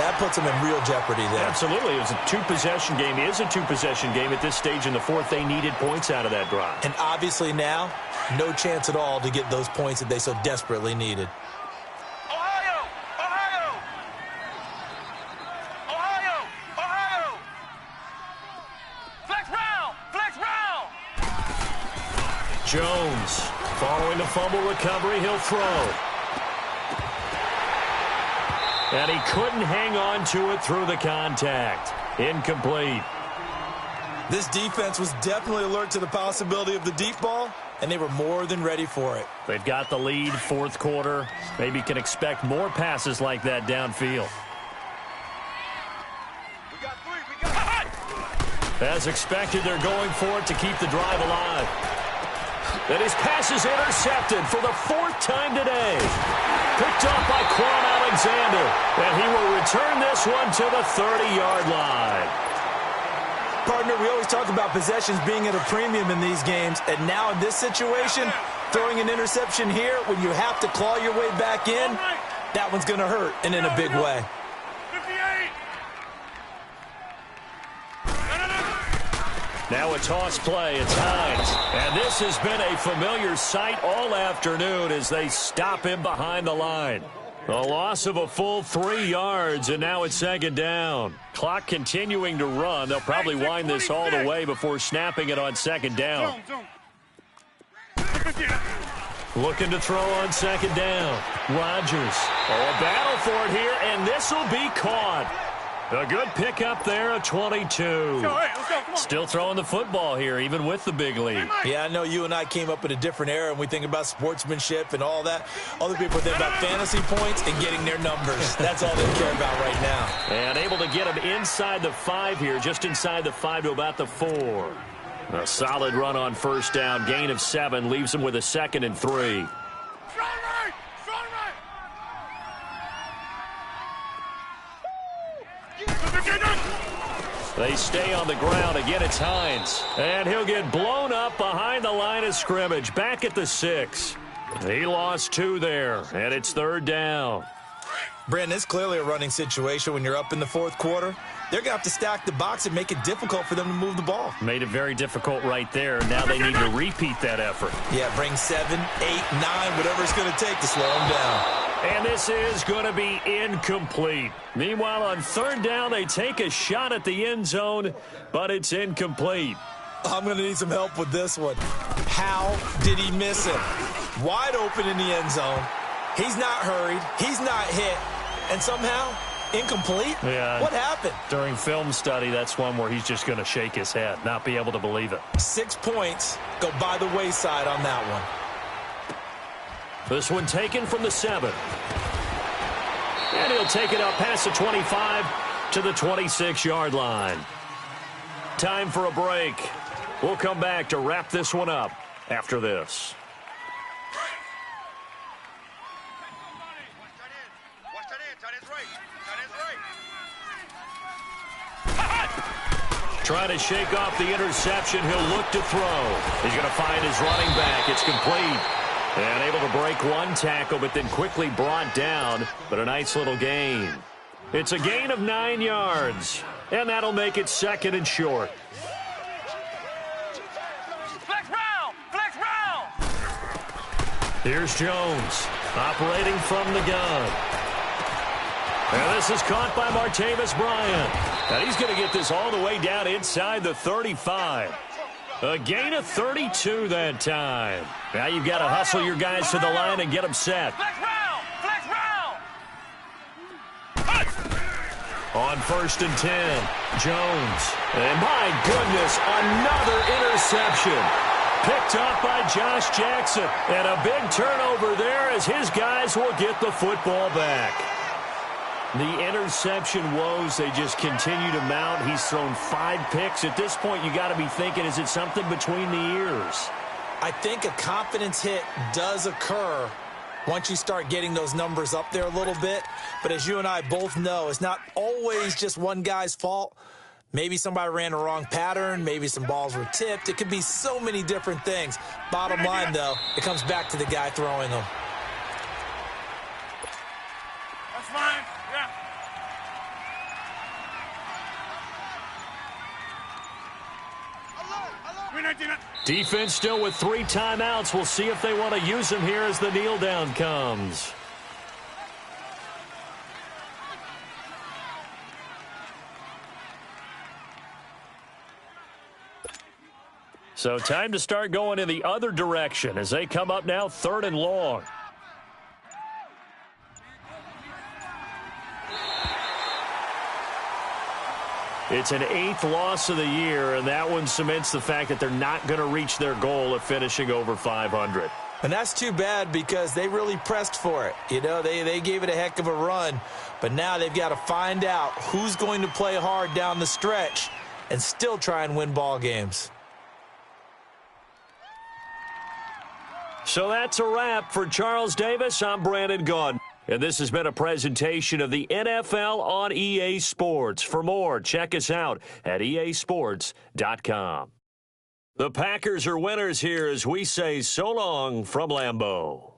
that puts them in real jeopardy there. Absolutely. It was a 2-possession game. It is a 2-possession game at this stage in the 4th. They needed points out of that drive. And obviously now, no chance at all to get those points that they so desperately needed. Jones, following the fumble recovery, he'll throw. And he couldn't hang on to it through the contact. Incomplete. This defense was definitely alert to the possibility of the deep ball, and they were more than ready for it. They've got the lead, fourth quarter. Maybe can expect more passes like that downfield. As expected, they're going for it to keep the drive alive. And his pass is intercepted for the fourth time today. Picked up by Quan Alexander. And he will return this one to the 30-yard line. Partner, we always talk about possessions being at a premium in these games. And now in this situation, throwing an interception here when you have to claw your way back in, that one's going to hurt, and in a big way. Now a toss play. It's Hines. And this has been a familiar sight all afternoon as they stop him behind the line. A loss of a full 3 yards, and now it's second down. Clock continuing to run. They'll probably wind this all the way before snapping it on second down. Looking to throw on second down. Rodgers. Oh, a battle for it here, and this will be caught. A good pickup there, a 22. Still throwing the football here, even with the big lead. Yeah, I know you and I came up in a different era, and we think about sportsmanship and all that. Other people think about fantasy points and getting their numbers. That's all they care about right now. And able to get him inside the 5 here, just inside the 5 to about the 4. A solid run on first down, gain of 7, leaves him with a 2nd and 3. They stay on the ground. Again, it's Hines. And he'll get blown up behind the line of scrimmage. Back at the 6. He lost 2 there, and it's third down. Brandon, it's clearly a running situation when you're up in the fourth quarter. They're going to have to stack the box and make it difficult for them to move the ball. Made it very difficult right there. Now they need to repeat that effort. Yeah, bring 7, 8, 9, whatever it's going to take to slow them down. And this is going to be incomplete. Meanwhile, on third down, they take a shot at the end zone, but it's incomplete. I'm going to need some help with this one. How did he miss him? Wide open in the end zone. He's not hurried. He's not hit. And somehow, incomplete? Yeah. What happened? During film study, that's one where he's just going to shake his head, not be able to believe it. 6 points go by the wayside on that one. This one taken from the 7. And he'll take it up past the 25 to the 26-yard line. Time for a break. We'll come back to wrap this one up after this. Trying to shake off the interception. He'll look to throw. He's going to find his running back. It's complete. And able to break one tackle, but then quickly brought down. But a nice little gain. It's a gain of 9 yards. And that'll make it 2nd and short. Flex round! Flex round! Here's Jones, operating from the gun. And this is caught by Martavis Bryant. And he's going to get this all the way down inside the 35. A gain of 32 that time. Now you've got to hustle your guys to the line and get them set. Flex round! Flex round! On 1st and 10, Jones. And my goodness, another interception. Picked up by Josh Jackson. And a big turnover there as his guys will get the football back. The interception woes, they just continue to mount. He's thrown 5 picks. At this point, you got to be thinking, is it something between the ears? I think a confidence hit does occur once you start getting those numbers up there a little bit. But as you and I both know, it's not always just one guy's fault. Maybe somebody ran a wrong pattern. Maybe some balls were tipped. It could be so many different things. Bottom line, though, it comes back to the guy throwing them. That's fine. Yeah. Defense still with 3 timeouts. We'll see if they want to use them here as the kneel down comes. So time to start going in the other direction as they come up now 3rd and long. It's an 8th loss of the year, and that one cements the fact that they're not going to reach their goal of finishing over 500. And that's too bad because they really pressed for it. You know, they gave it a heck of a run, but now they've got to find out who's going to play hard down the stretch and still try and win ball games. So that's a wrap for Charles Davis. I'm Brandon Gaudin. And this has been a presentation of the NFL on EA Sports. For more, check us out at easports.com. The Packers are winners here as we say so long from Lambeau.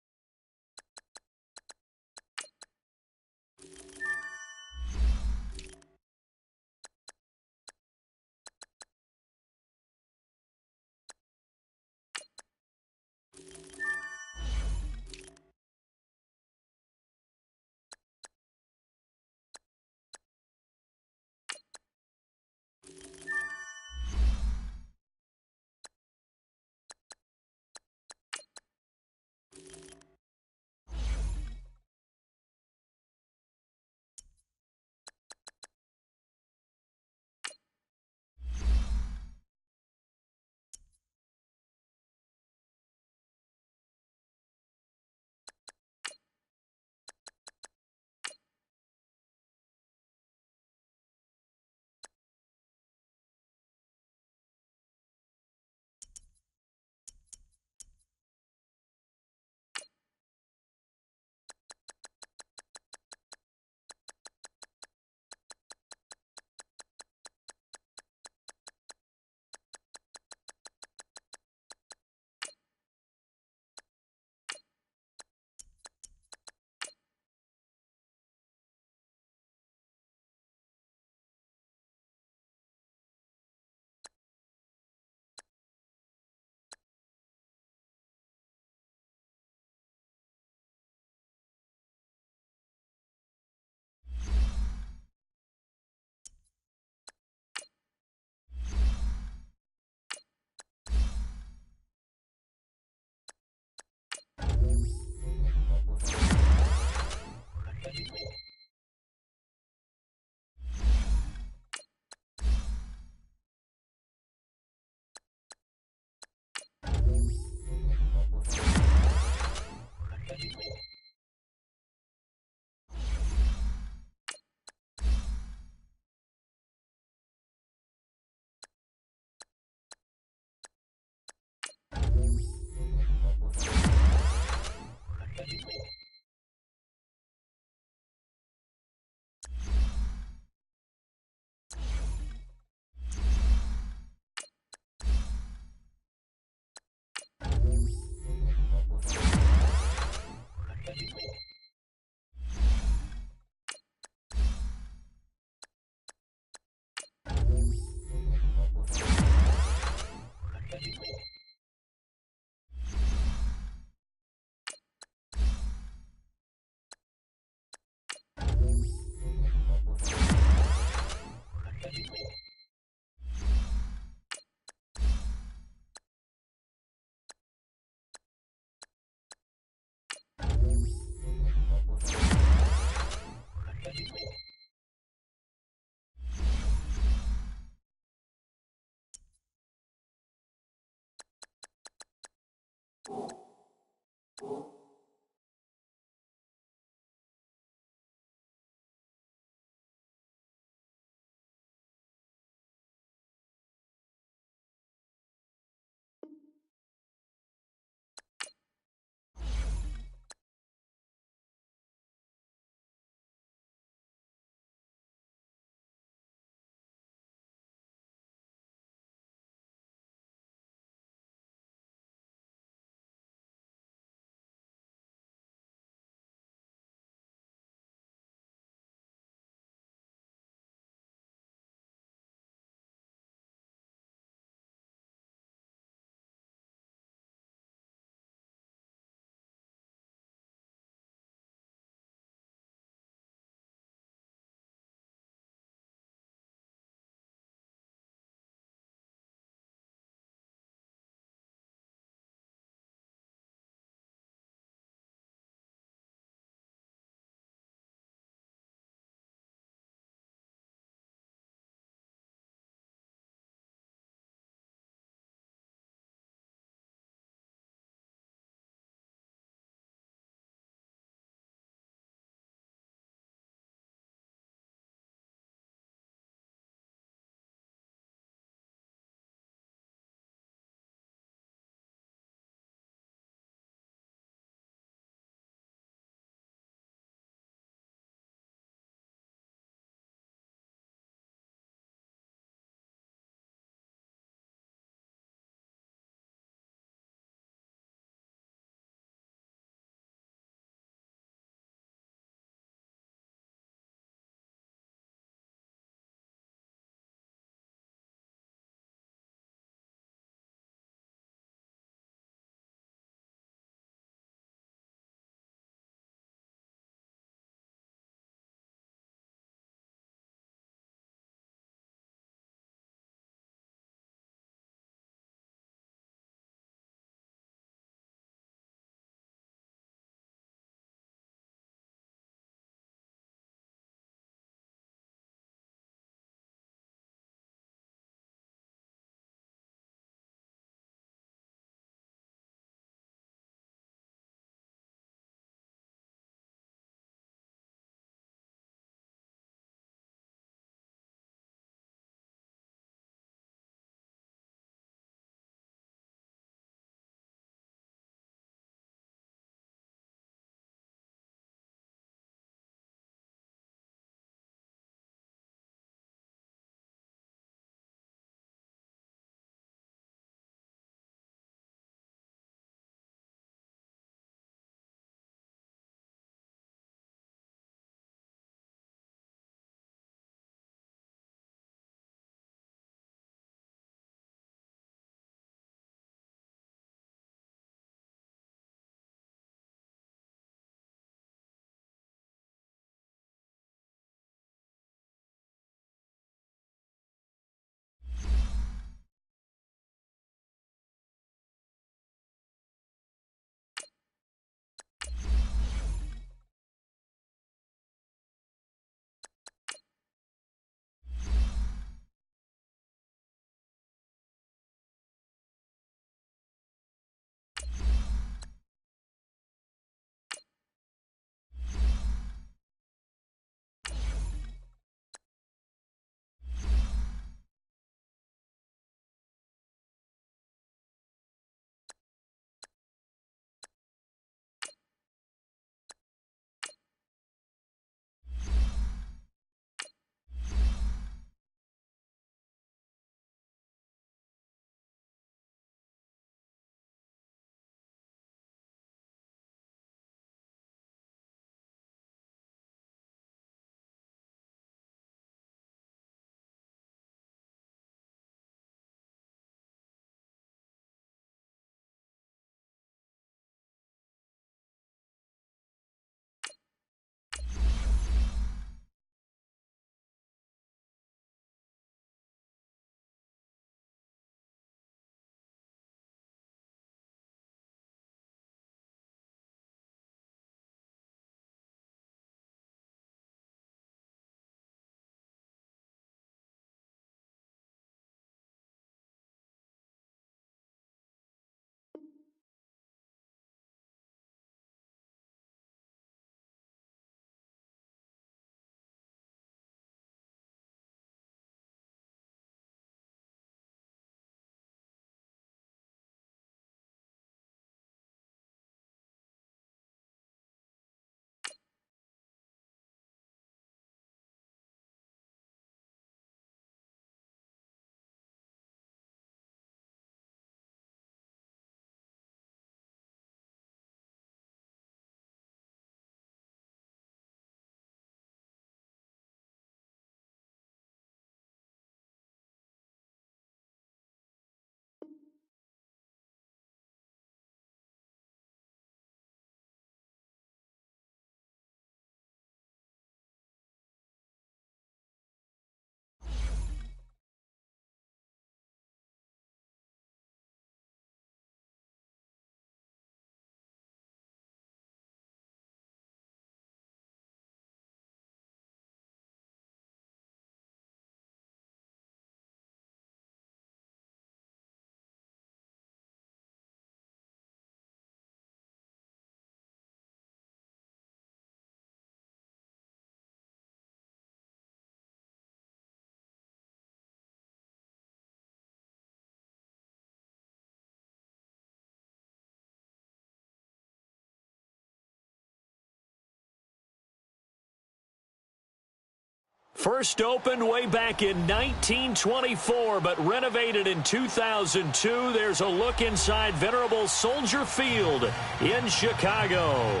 First opened way back in 1924, but renovated in 2002. There's a look inside venerable Soldier Field in Chicago.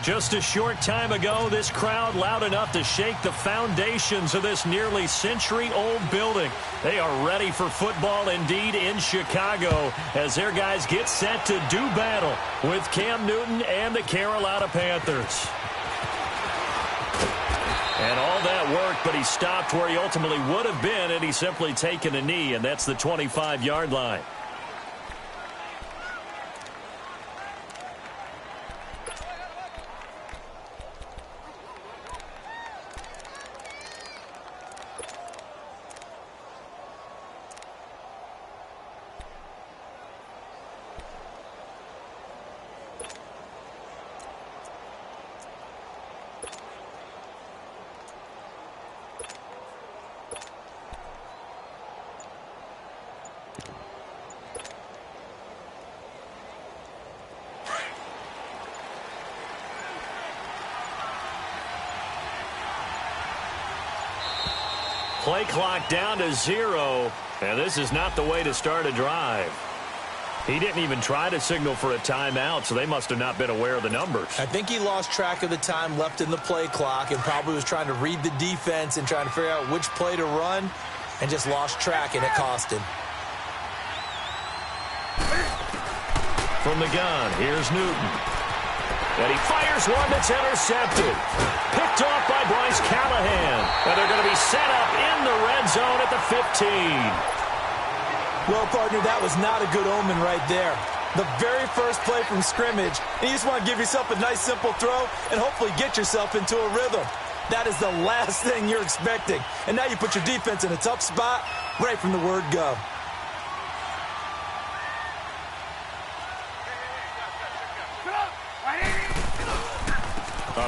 Just a short time ago, this crowd loud enough to shake the foundations of this nearly century-old building. They are ready for football indeed in Chicago as their guys get set to do battle with Cam Newton and the Carolina Panthers. And all that worked, but he stopped where he ultimately would have been had he simply taken a knee, and that's the 25-yard line. Play clock down to 0, and this is not the way to start a drive. He didn't even try to signal for a timeout, so they must have not been aware of the numbers. I think he lost track of the time left in the play clock and probably was trying to read the defense and trying to figure out which play to run and just lost track, and it cost him. From the gun, here's Newton. And he fires one that's intercepted. Picked off by Bryce Callahan. And they're going to be set up in the red zone at the 15. Well, partner, that was not a good omen right there. The very first play from scrimmage, and you just want to give yourself a nice, simple throw and hopefully get yourself into a rhythm. That is the last thing you're expecting. And now you put your defense in a tough spot right from the word go.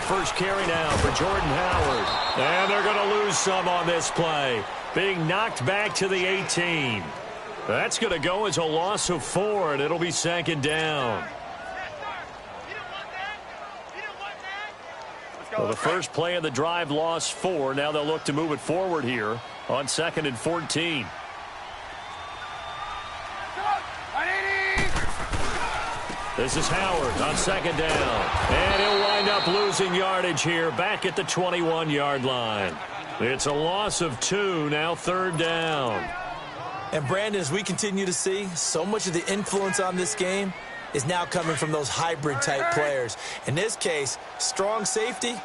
First carry now for Jordan Howard. And they're going to lose some on this play. Being knocked back to the 18. That's going to go as a loss of 4, and it'll be second down. Well, the first play of the drive lost 4. Now they'll look to move it forward here on 2nd and 14. This is Howard on second down. And he'll wind up losing yardage here back at the 21-yard line. It's a loss of 2, now third down. And Brandon, as we continue to see, so much of the influence on this game is now coming from those hybrid-type players. In this case, strong safety,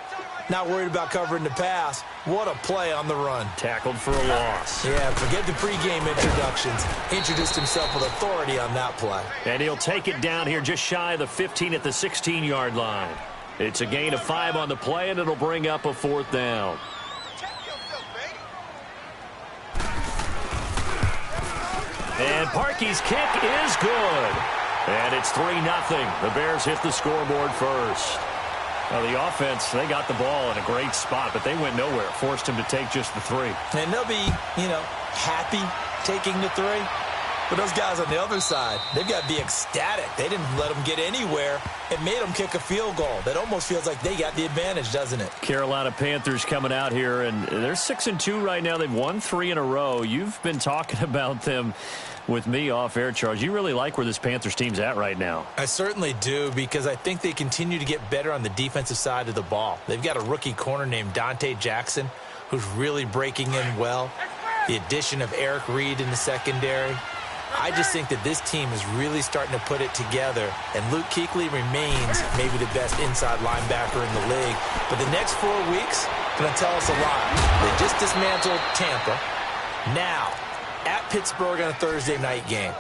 not worried about covering the pass. What a play on the run. Tackled for a loss. Yeah, forget the pregame introductions. Introduced himself with authority on that play. And he'll take it down here just shy of the 15 at the 16-yard line. It's a gain of 5 on the play, and it'll bring up a 4th down. And Parkey's kick is good. And it's 3-0. The Bears hit the scoreboard first. Now, the offense, they got the ball in a great spot, but they went nowhere. Forced him to take just the 3. And they'll be, happy taking the 3. But those guys on the other side, they've got to be ecstatic. They didn't let them get anywhere. It made them kick a field goal. That almost feels like they got the advantage, doesn't it? Carolina Panthers coming out here, and they're 6-2 right now. They've won 3 in a row. You've been talking about them with me off air, Charles. You really like where this Panthers team's at right now. I certainly do, because I think they continue to get better on the defensive side of the ball. They've got a rookie corner named Dante Jackson who's really breaking in well. The addition of Eric Reed in the secondary. I just think that this team is really starting to put it together, and Luke Kuechly remains maybe the best inside linebacker in the league. But the next 4 weeks going to tell us a lot. They just dismantled Tampa. Now, at Pittsburgh on a Thursday night game.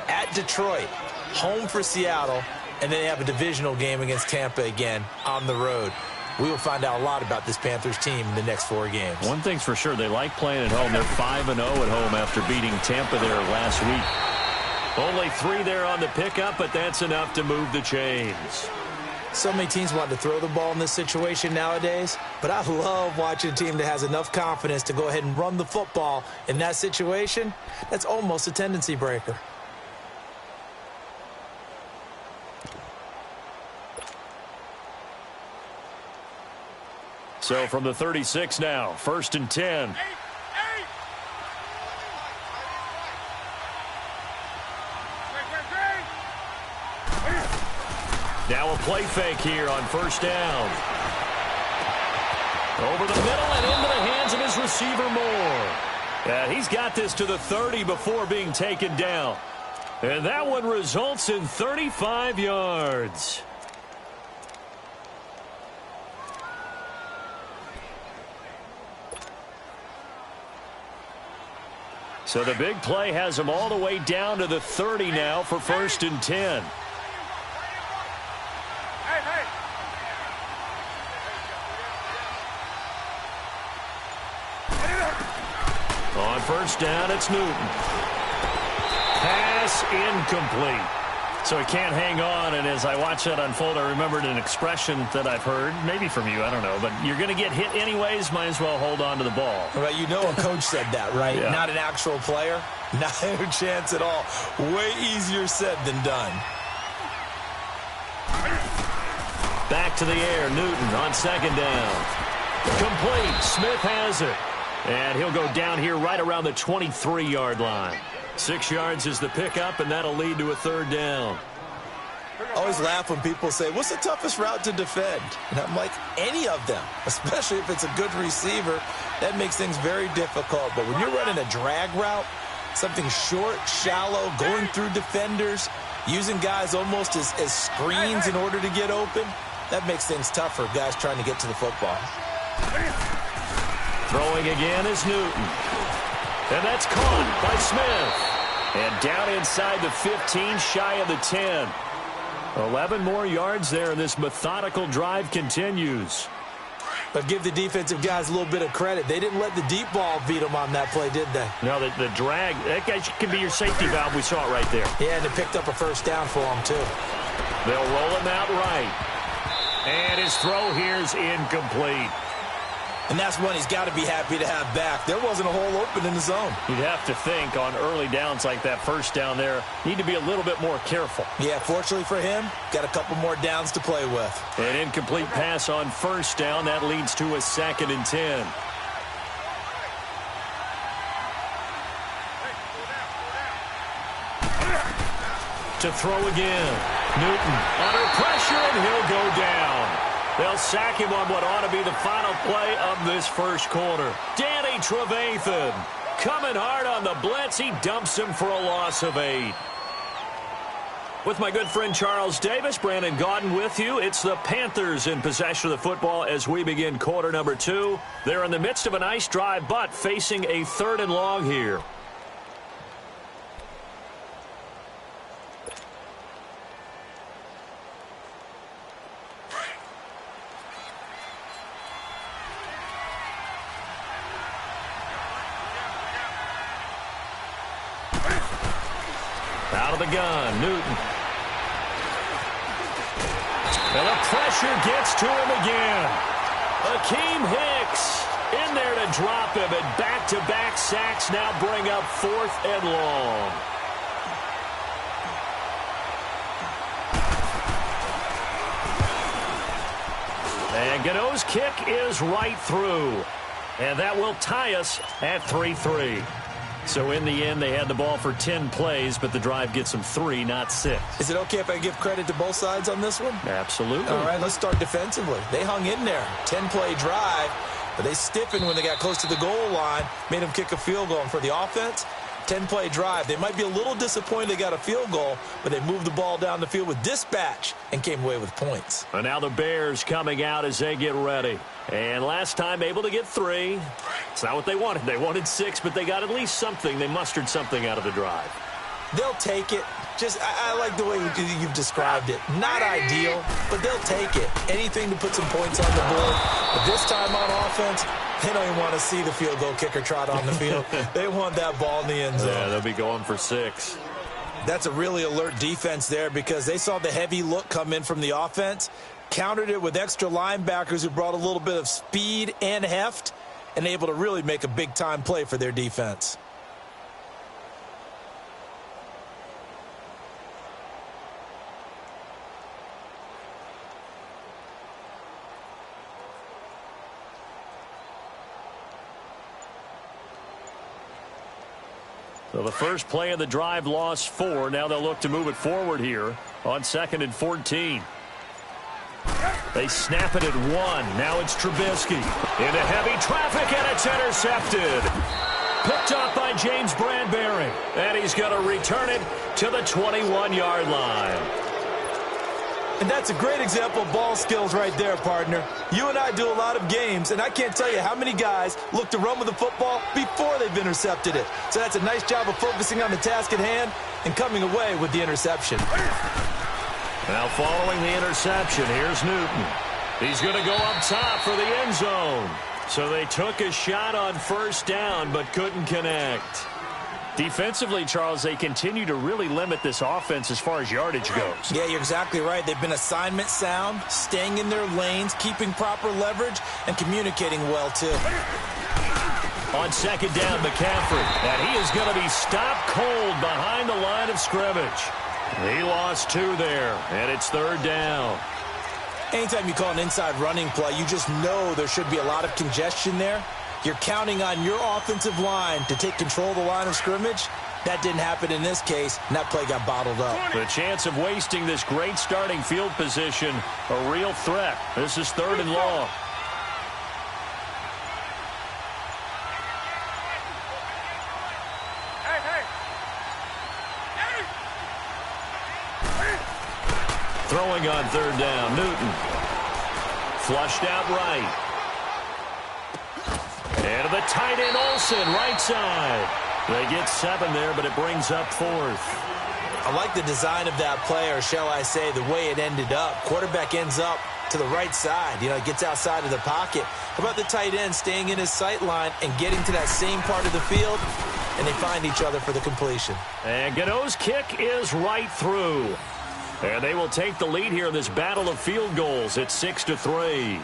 At Detroit, home for Seattle, and then they have a divisional game against Tampa again on the road. We will find out a lot about this Panthers team in the next 4 games. One thing's for sure, they like playing at home. They're 5-0 at home after beating Tampa there last week. Only 3 there on the pickup, but that's enough to move the chains. So many teams want to throw the ball in this situation nowadays, but I love watching a team that has enough confidence to go ahead and run the football in that situation. That's almost a tendency breaker. So from the 36 now, 1st and 10. Now a play fake here on 1st down. Over the middle and into the hands of his receiver Moore. He's got this to the 30 before being taken down. And that one results in 35 yards. So the big play has him all the way down to the 30 now for 1st and 10. On 1st down, it's Newton. Pass incomplete. So he can't hang on, and as I watch that unfold, I remembered an expression that I've heard, maybe from you, I don't know, but you're going to get hit anyways, might as well hold on to the ball. Right, you know a coach said that, right? Yeah. Not an actual player. Not a chance at all. Way easier said than done. Back to the air, Newton on 2nd down. Complete, Smith has it. And he'll go down here right around the 23-yard line. 6 yards is the pickup, and that'll lead to a 3rd down. I always laugh when people say, what's the toughest route to defend? And I'm like, any of them, especially if it's a good receiver. That makes things very difficult. But when you're running a drag route, something short, shallow, going through defenders, using guys almost as screens in order to get open, that makes things tough for guys trying to get to the football. Throwing again is Newton. And that's caught by Smith. And down inside the 15, shy of the 10. 11 more yards there, and this methodical drive continues. But give the defensive guys a little bit of credit. They didn't let the deep ball beat them on that play, did they? No, the drag, that guy can be your safety valve. We saw it right there. Yeah, and they picked up a 1st down for him, too. They'll roll him out right. And his throw here's incomplete. And that's one he's got to be happy to have back. There wasn't a hole open in the zone. You'd have to think on early downs like that 1st down there, need to be a little bit more careful. Yeah, fortunately for him, got a couple more downs to play with. An incomplete pass on 1st down. That leads to a 2nd and 10. To throw again. Newton under pressure, and he'll go down. They'll sack him on what ought to be the final play of this 1st quarter. Danny Trevathan coming hard on the blitz. He dumps him for a loss of 8. With my good friend Charles Davis, Brandon Gaudin with you. It's the Panthers in possession of the football as we begin quarter number 2. They're in the midst of a nice drive, but facing a 3rd and long here. Out of the gun, Newton. And the pressure gets to him again. Akeem Hicks in there to drop him, and back-to-back sacks now bring up 4th and long. And Gano's kick is right through. And that will tie us at 3-3. So in the end, they had the ball for 10 plays, but the drive gets them 3, not 6. Is it okay if I give credit to both sides on this one? Absolutely. All right, let's start defensively. They hung in there. 10-play drive, but they stiffened when they got close to the goal line, made them kick a field goal. And for the offense, 10-play drive. They might be a little disappointed they got a field goal, but they moved the ball down the field with dispatch and came away with points. And now the Bears coming out as they get ready. And last time able to get 3. It's not what they wanted. They wanted 6, but they got at least something. They mustered something out of the drive. They'll take it. I like the way you've described it. Not ideal, but they'll take it. Anything to put some points on the board. But this time on offense, they don't even want to see the field goal kicker trot on the field. They want that ball in the end zone. Yeah, they'll be going for 6. That's a really alert defense there because they saw the heavy look come in from the offense, countered it with extra linebackers who brought a little bit of speed and heft, and able to really make a big-time play for their defense. So the first play of the drive lost 4. Now they'll look to move it forward here on 2nd and 14. They snap it at 1. Now it's Trubisky into heavy traffic, and it's intercepted. Picked up by James Bradbury, and he's going to return it to the 21-yard line. And that's a great example of ball skills right there, partner. You and I do a lot of games, and I can't tell you how many guys look to run with the football before they've intercepted it. So that's a nice job of focusing on the task at hand and coming away with the interception. Now following the interception, here's Newton. He's going to go up top for the end zone. So they took a shot on first down but couldn't connect. Defensively, Charles, they continue to really limit this offense as far as yardage goes. Yeah, you're exactly right. They've been assignment sound, staying in their lanes, keeping proper leverage, and communicating well, too. On 2nd down, McCaffrey. And he is going to be stopped cold behind the line of scrimmage. He lost 2 there, and it's 3rd down. Anytime you call an inside running play, you just know there should be a lot of congestion there. You're counting on your offensive line to take control of the line of scrimmage. That didn't happen in this case, and that play got bottled up. The chance of wasting this great starting field position, a real threat. This is 3rd and long. Throwing on 3rd down, Newton. Flushed out right. And to the tight end, Olsen, right side. They get 7 there, but it brings up 4th. I like the design of that play, or shall I say the way it ended up. Quarterback ends up to the right side. You know, gets outside of the pocket. How about the tight end staying in his sight line and getting to that same part of the field, and they find each other for the completion. And Gano's kick is right through. And they will take the lead here in this battle of field goals at 6-3.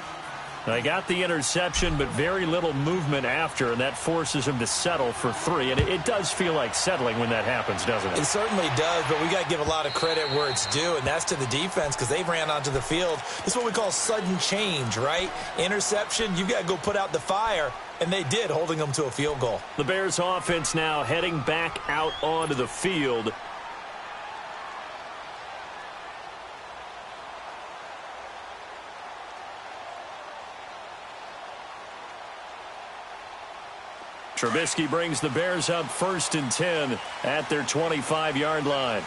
They got the interception, but very little movement after, and that forces him to settle for 3. And it does feel like settling when that happens, doesn't it? It certainly does, but we got to give a lot of credit where it's due, and that's to the defense because they ran onto the field. This is what we call sudden change, right? Interception, you got to go put out the fire, and they did, holding them to a field goal. The Bears offense now heading back out onto the field. Trubisky brings the Bears up 1st and 10 at their 25-yard line.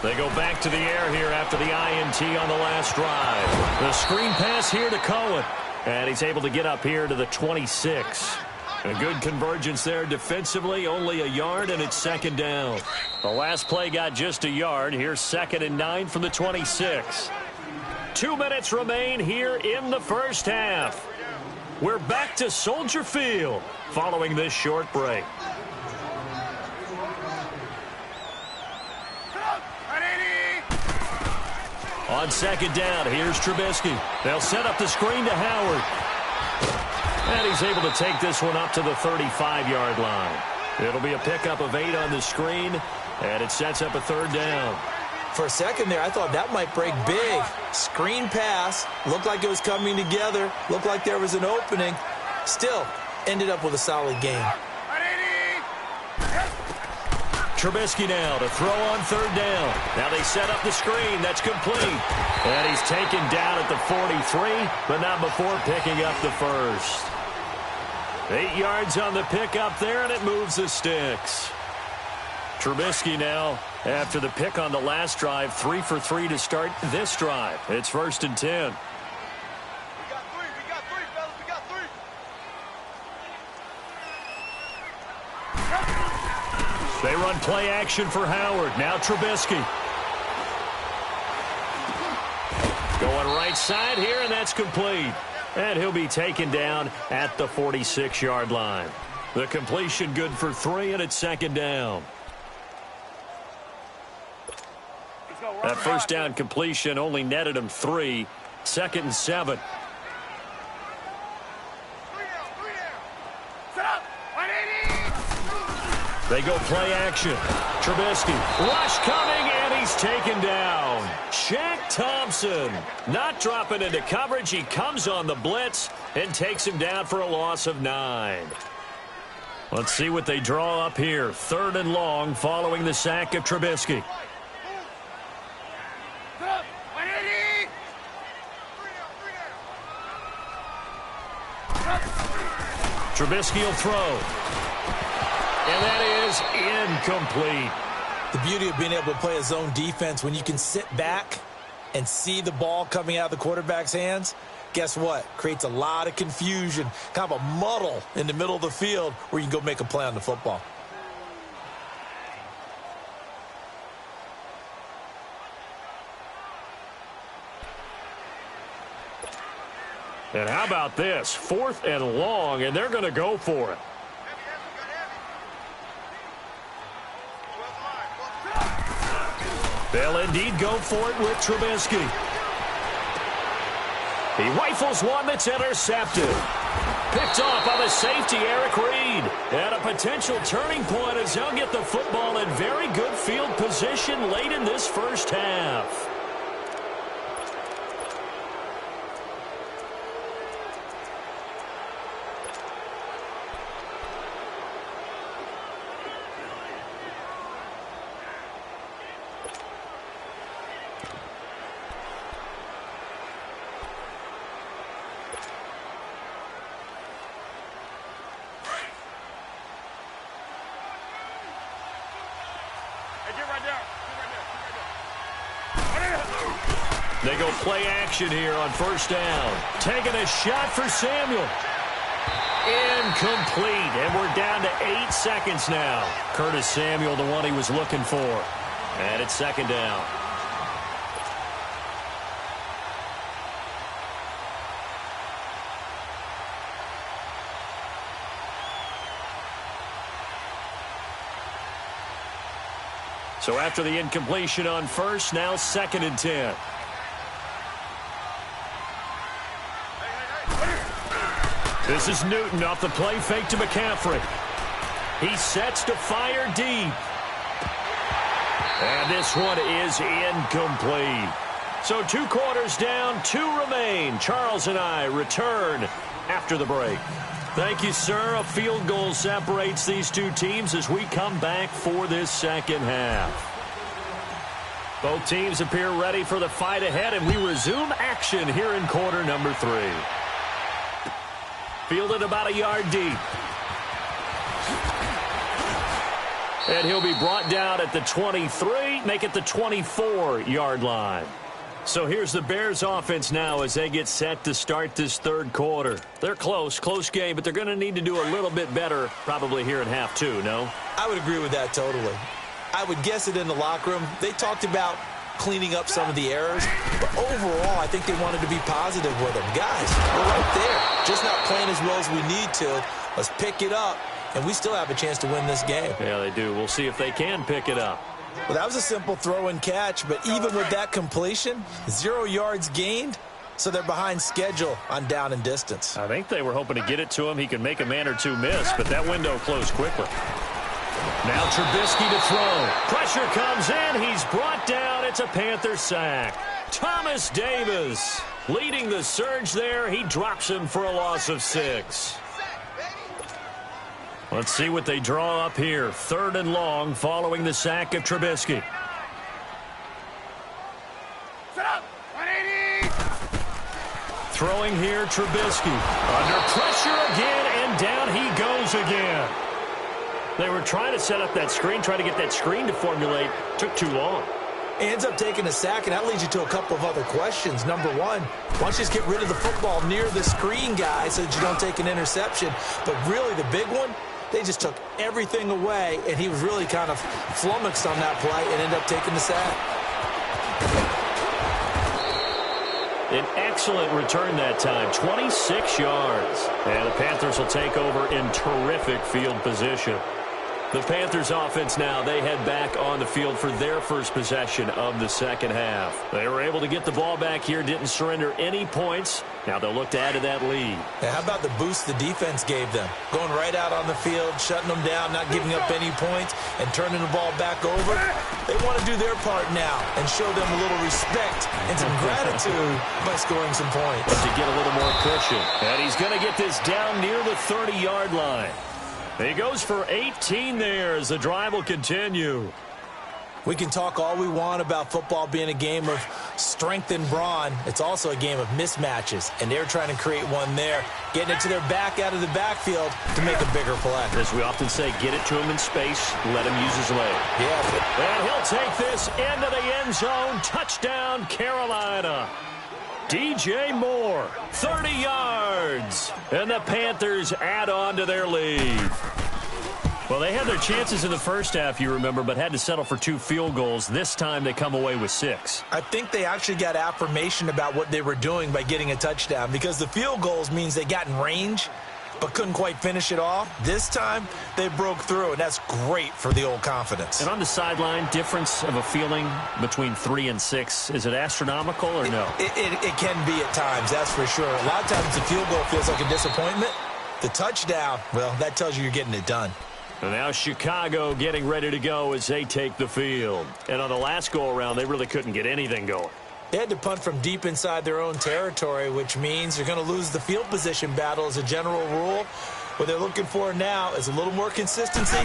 They go back to the air here after the INT on the last drive. The screen pass here to Cohen. And he's able to get up here to the 26. A good convergence there defensively, only a yard, and it's 2nd down. The last play got just a yard. Here's 2nd and 9 from the 26. 2 minutes remain here in the first half. We're back to Soldier Field following this short break. On 2nd down, here's Trubisky. They'll set up the screen to Howard. And he's able to take this one up to the 35-yard line. It'll be a pickup of 8 on the screen, and it sets up a 3rd down. For a second there, I thought that might break big. Screen pass, looked like it was coming together, looked like there was an opening. Still, ended up with a solid game. Trubisky now to throw on 3rd down. Now they set up the screen. That's complete. And he's taken down at the 43, but not before picking up the first. 8 yards on the pickup there, and it moves the sticks. Trubisky now, after the pick on the last drive, 3 for 3 to start this drive. It's 1st and 10. We got 3, fellas, we got 3. They run play action for Howard. Now Trubisky. Going right side here, and that's complete. And he'll be taken down at the 46-yard line. The completion good for 3, and it's 2nd down. That first down completion only netted him 3. 2nd and 7. They go play action. Trubisky. Rush coming in. And he's taken down. Shaq Thompson not dropping into coverage. He comes on the blitz and takes him down for a loss of 9. Let's see what they draw up here. 3rd and long following the sack of Trubisky. Trubisky will throw. And that is incomplete. The beauty of being able to play a zone defense when you can sit back and see the ball coming out of the quarterback's hands, guess what? Creates a lot of confusion, kind of a muddle in the middle of the field where you can go make a play on the football. And how about this? 4th and long, and they're going to go for it. They'll indeed go for it with Trubisky. He rifles one that's intercepted. Picked off by the safety, Eric Reed. And a potential turning point as they'll get the football in very good field position late in this first half. They go play action here on 1st down. Taking a shot for Samuel. Incomplete. And we're down to 8 seconds now. Curtis Samuel, the one he was looking for. And it's 2nd down. So after the incompletion on 1st, now 2nd and 10. This is Newton off the play fake to McCaffrey. He sets to fire deep. And this one is incomplete. So 2 quarters down, 2 remain. Charles and I return after the break. Thank you, sir. A field goal separates these 2 teams as we come back for this 2nd half. Both teams appear ready for the fight ahead, and we resume action here in quarter number 3. Fielded about a yard deep. And he'll be brought down at the 23, make it the 24-yard line. So here's the Bears offense now as they get set to start this 3rd quarter. They're close game, but they're going to need to do a little bit better probably here in half 2, no? I would agree with that totally. I would guess it in the locker room. They talked about cleaning up some of the errors, but overall, I think they wanted to be positive with them. Guys, we're right there. Just not playing as well as we need to. Let's pick it up, and we still have a chance to win this game. Yeah, they do. We'll see if they can pick it up. Well, that was a simple throw and catch, but even with that completion, 0 yards gained, so they're behind schedule on down and distance. I think they were hoping to get it to him. He could make a man or 2 miss, but that window closed quickly. Now Trubisky to throw. Pressure comes in. He's brought down. It's a Panther sack. Thomas Davis leading the surge there. He drops him for a loss of 6. Let's see what they draw up here. 3rd and long following the sack of Trubisky. Set up. 180. Throwing here, Trubisky. Under pressure again, and down he goes again. They were trying to set up that screen, trying to get that screen to formulate. Took too long. Ends up taking a sack, and that leads you to a couple of other questions. Number one, why don't you just get rid of the football near the screen guy so that you don't take an interception? But really the big one, they just took everything away, and he was really kind of flummoxed on that play and ended up taking the sack. An excellent return that time, 26 yards. And the Panthers will take over in terrific field position. The Panthers offense now, they head back on the field for their first possession of the second half. They were able to get the ball back here, didn't surrender any points. Now they'll look to add to that lead. How about the boost the defense gave them? Going right out on the field, shutting them down, not giving up any points, and turning the ball back over. They want to do their part now and show them a little respect and some gratitude by scoring some points. To get a little more cushion. And he's going to get this down near the 30-yard line. He goes for 18 there as the drive will continue. We can talk all we want about football being a game of strength and brawn. It's also a game of mismatches, and they're trying to create one there, getting it to their back out of the backfield to make a bigger play. As we often say, get it to him in space, let him use his leg. Yeah. And he'll take this into the end zone. Touchdown, Carolina. DJ Moore, 30 yards. And the Panthers add on to their lead. Well, they had their chances in the first half, you remember, but had to settle for 2 field goals. This time they come away with 6. I think they actually got affirmation about what they were doing by getting a touchdown, because the field goals means they got in range but couldn't quite finish it off. This time they broke through, and that's great for the old confidence. And on the sideline, difference of a feeling between 3 and 6, is it astronomical or no? It can be at times, that's for sure. A lot of times the field goal feels like a disappointment. The touchdown, well, that tells you you're getting it done. And now Chicago getting ready to go as they take the field. And on the last go-around, they really couldn't get anything going. They had to punt from deep inside their own territory, which means they're going to lose the field position battle as a general rule. What they're looking for now is a little more consistency,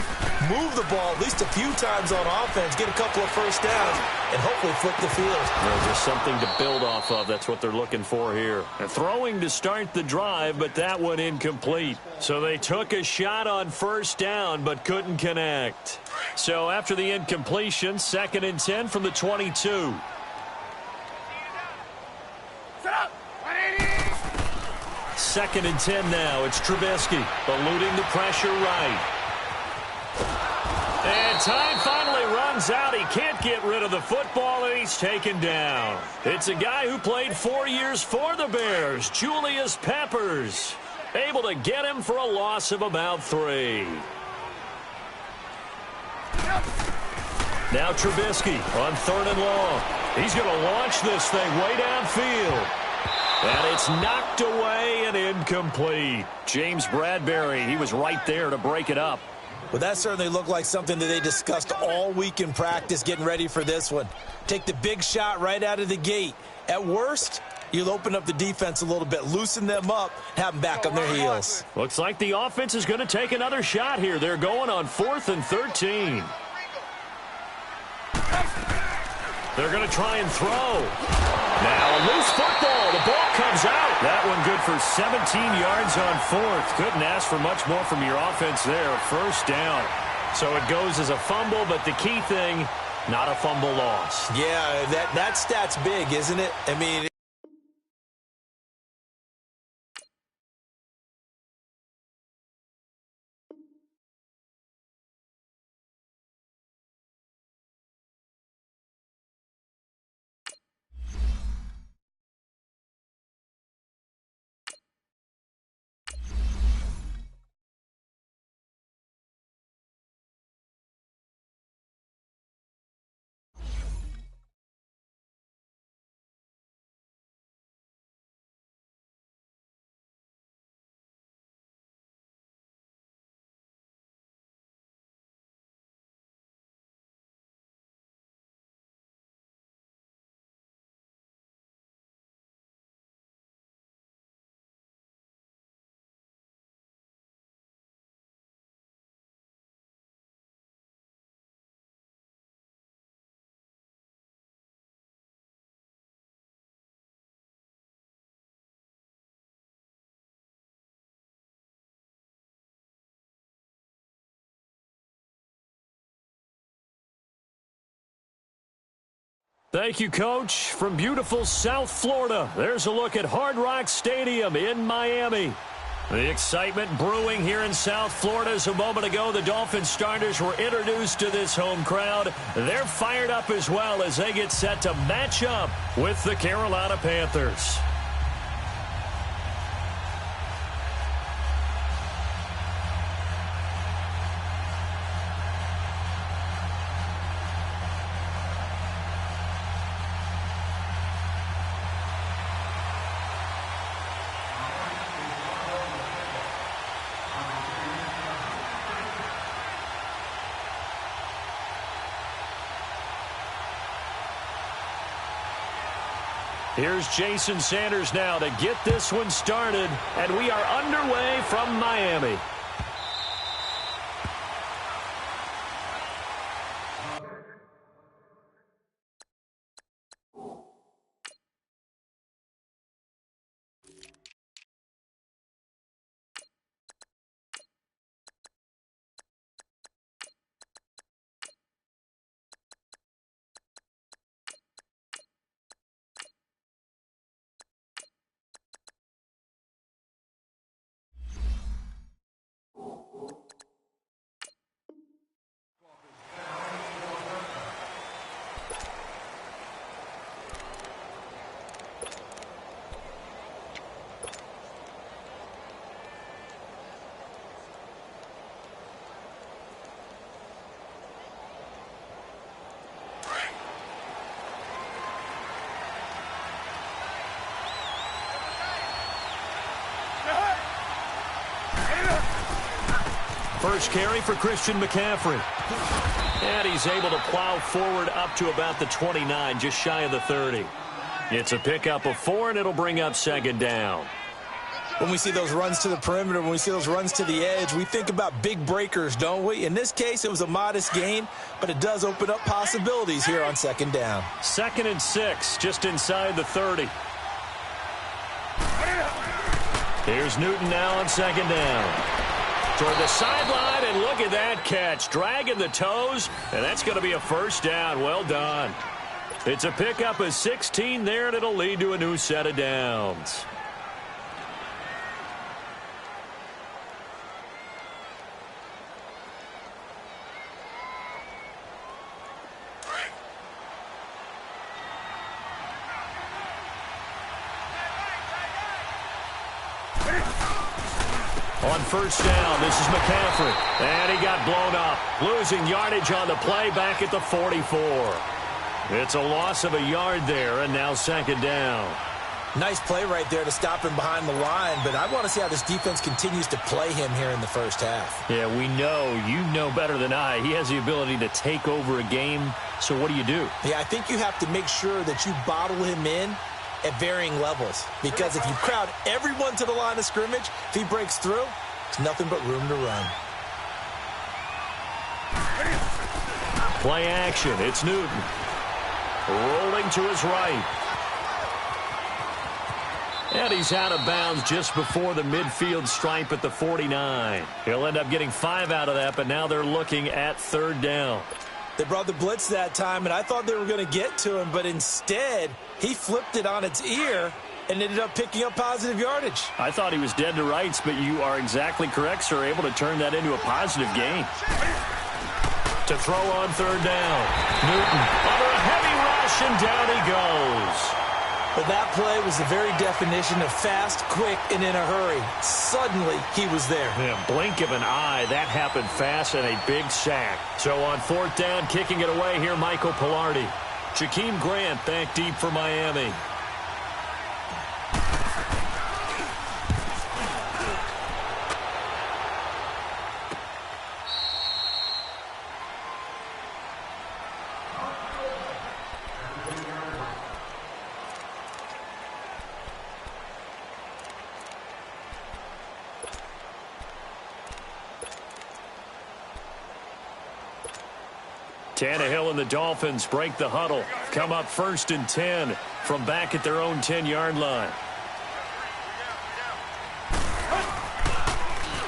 move the ball at least a few times on offense, get a couple of first downs, and hopefully flip the field. Well, just something to build off of. That's what they're looking for here. And throwing to start the drive, but that one incomplete. So they took a shot on first down, but couldn't connect. So after the incompletion, 2nd and 10 from the 22. Set up. 180. 2nd and 10 now. It's Trubisky eluding the pressure right. And time finally runs out. He can't get rid of the football, and he's taken down. It's a guy who played 4 years for the Bears, Julius Peppers. Able to get him for a loss of about 3. Now Trubisky on 3rd and long. He's going to launch this thing way downfield. And it's knocked away and incomplete. James Bradbury, he was right there to break it up. Well, that certainly looked like something that they discussed all week in practice getting ready for this one. Take the big shot right out of the gate. At worst, you'll open up the defense a little bit, loosen them up, have them back on their heels. Looks like the offense is going to take another shot here. They're going on 4th and 13. They're going to try and throw. Now a loose football. The ball comes out. That one good for 17 yards on 4th. Couldn't ask for much more from your offense there. First down. So it goes as a fumble, but the key thing, not a fumble loss. Yeah, that stat's big, isn't it? I mean, Thank you, Coach. From beautiful South Florida, there's a look at Hard Rock Stadium in Miami. The excitement brewing here in South Florida as a moment ago the Dolphins starters were introduced to this home crowd. They're fired up as well as they get set to match up with the Carolina Panthers. Here's Jason Sanders now to get this one started, and we are underway from Miami. First carry for Christian McCaffrey. And he's able to plow forward up to about the 29, just shy of the 30. It's a pickup of 4, and it'll bring up second down. When we see those runs to the perimeter, when we see those runs to the edge, we think about big breakers, don't we? In this case, it was a modest gain, but it does open up possibilities here on second down. 2nd and 6, just inside the 30. Here's Newton now on second down. Toward the sideline, and look at that catch. Dragging the toes, and that's going to be a first down. Well done. It's a pickup of 16 there, and it'll lead to a new set of downs. On first down, this is McCaffrey. And he got blown up. Losing yardage on the play back at the 44. It's a loss of a yard there, and now second down. Nice play right there to stop him behind the line, but I want to see how this defense continues to play him here in the first half. Yeah, we know. You know better than I. He has the ability to take over a game, so what do you do? Yeah, I think you have to make sure that you bottle him in at varying levels, because if you crowd everyone to the line of scrimmage, if he breaks through, it's nothing but room to run. Play action. It's Newton. Rolling to his right. And he's out of bounds just before the midfield stripe at the 49. He'll end up getting 5 out of that, but now they're looking at third down. They brought the blitz that time, and I thought they were going to get to him, but instead, he flipped it on its ear and ended up picking up positive yardage. I thought he was dead to rights, but you are exactly correct, sir. Able to turn that into a positive gain. To throw on third down. Newton under a heavy rush, and down he goes. But that play was the very definition of fast, quick, and in a hurry. Suddenly, he was there. Yeah, blink of an eye. That happened fast, and a big sack. So on fourth down, kicking it away here, Michael Pilardi. Jakeem Grant back deep for Miami. Tannehill and the Dolphins break the huddle. Come up 1st and 10 from back at their own 10-yard line.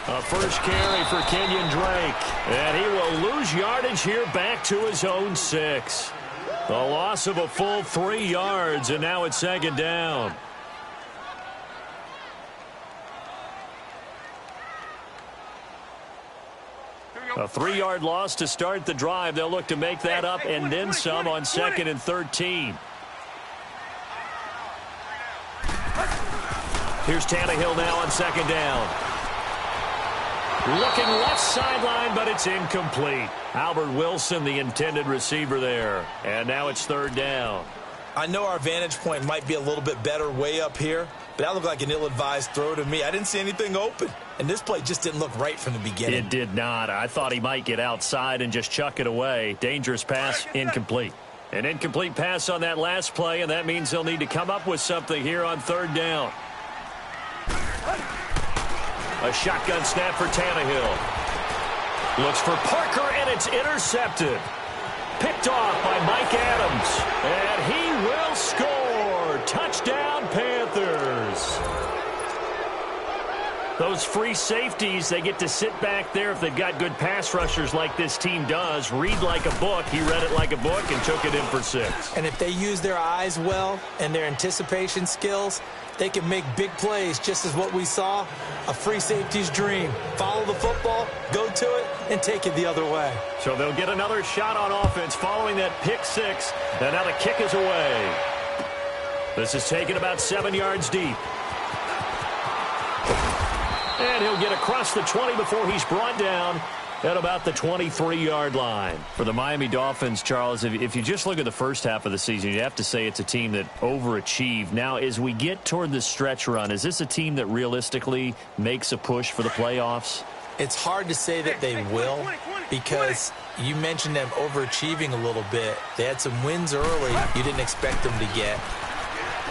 A first carry for Kenyon Drake. And he will lose yardage here back to his own 6. The loss of a full 3 yards, and now it's second down. A 3-yard loss to start the drive. They'll look to make that up and then some on 2nd and 13. Here's Tannehill now on second down. Looking left sideline, but it's incomplete. Albert Wilson, the intended receiver there. And now it's third down. I know our vantage point might be a little bit better way up here, but that looked like an ill-advised throw to me. I didn't see anything open, and this play just didn't look right from the beginning. It did not. I thought he might get outside and just chuck it away. Dangerous pass, incomplete. An incomplete pass on that last play, and that means they'll need to come up with something here on third down. A shotgun snap for Tannehill. Looks for Parker, and it's intercepted. Picked off by Mike Adams. And he will score. Touchdown, Panthers. Those free safeties, they get to sit back there if they've got good pass rushers like this team does. Read like a book. He read it like a book and took it in for 6. And if they use their eyes well and their anticipation skills, they can make big plays, just as what we saw, a free safety's dream. Follow the football, go to it, and take it the other way. So they'll get another shot on offense following that pick 6. And now the kick is away. This is taken about 7 yards deep. And he'll get across the 20 before he's brought down at about the 23-yard line. For the Miami Dolphins, Charles, if you just look at the first half of the season, you have to say it's a team that overachieved. Now, as we get toward the stretch run, is this a team that realistically makes a push for the playoffs? It's hard to say that they will, because you mentioned them overachieving a little bit. They had some wins early you didn't expect them to get.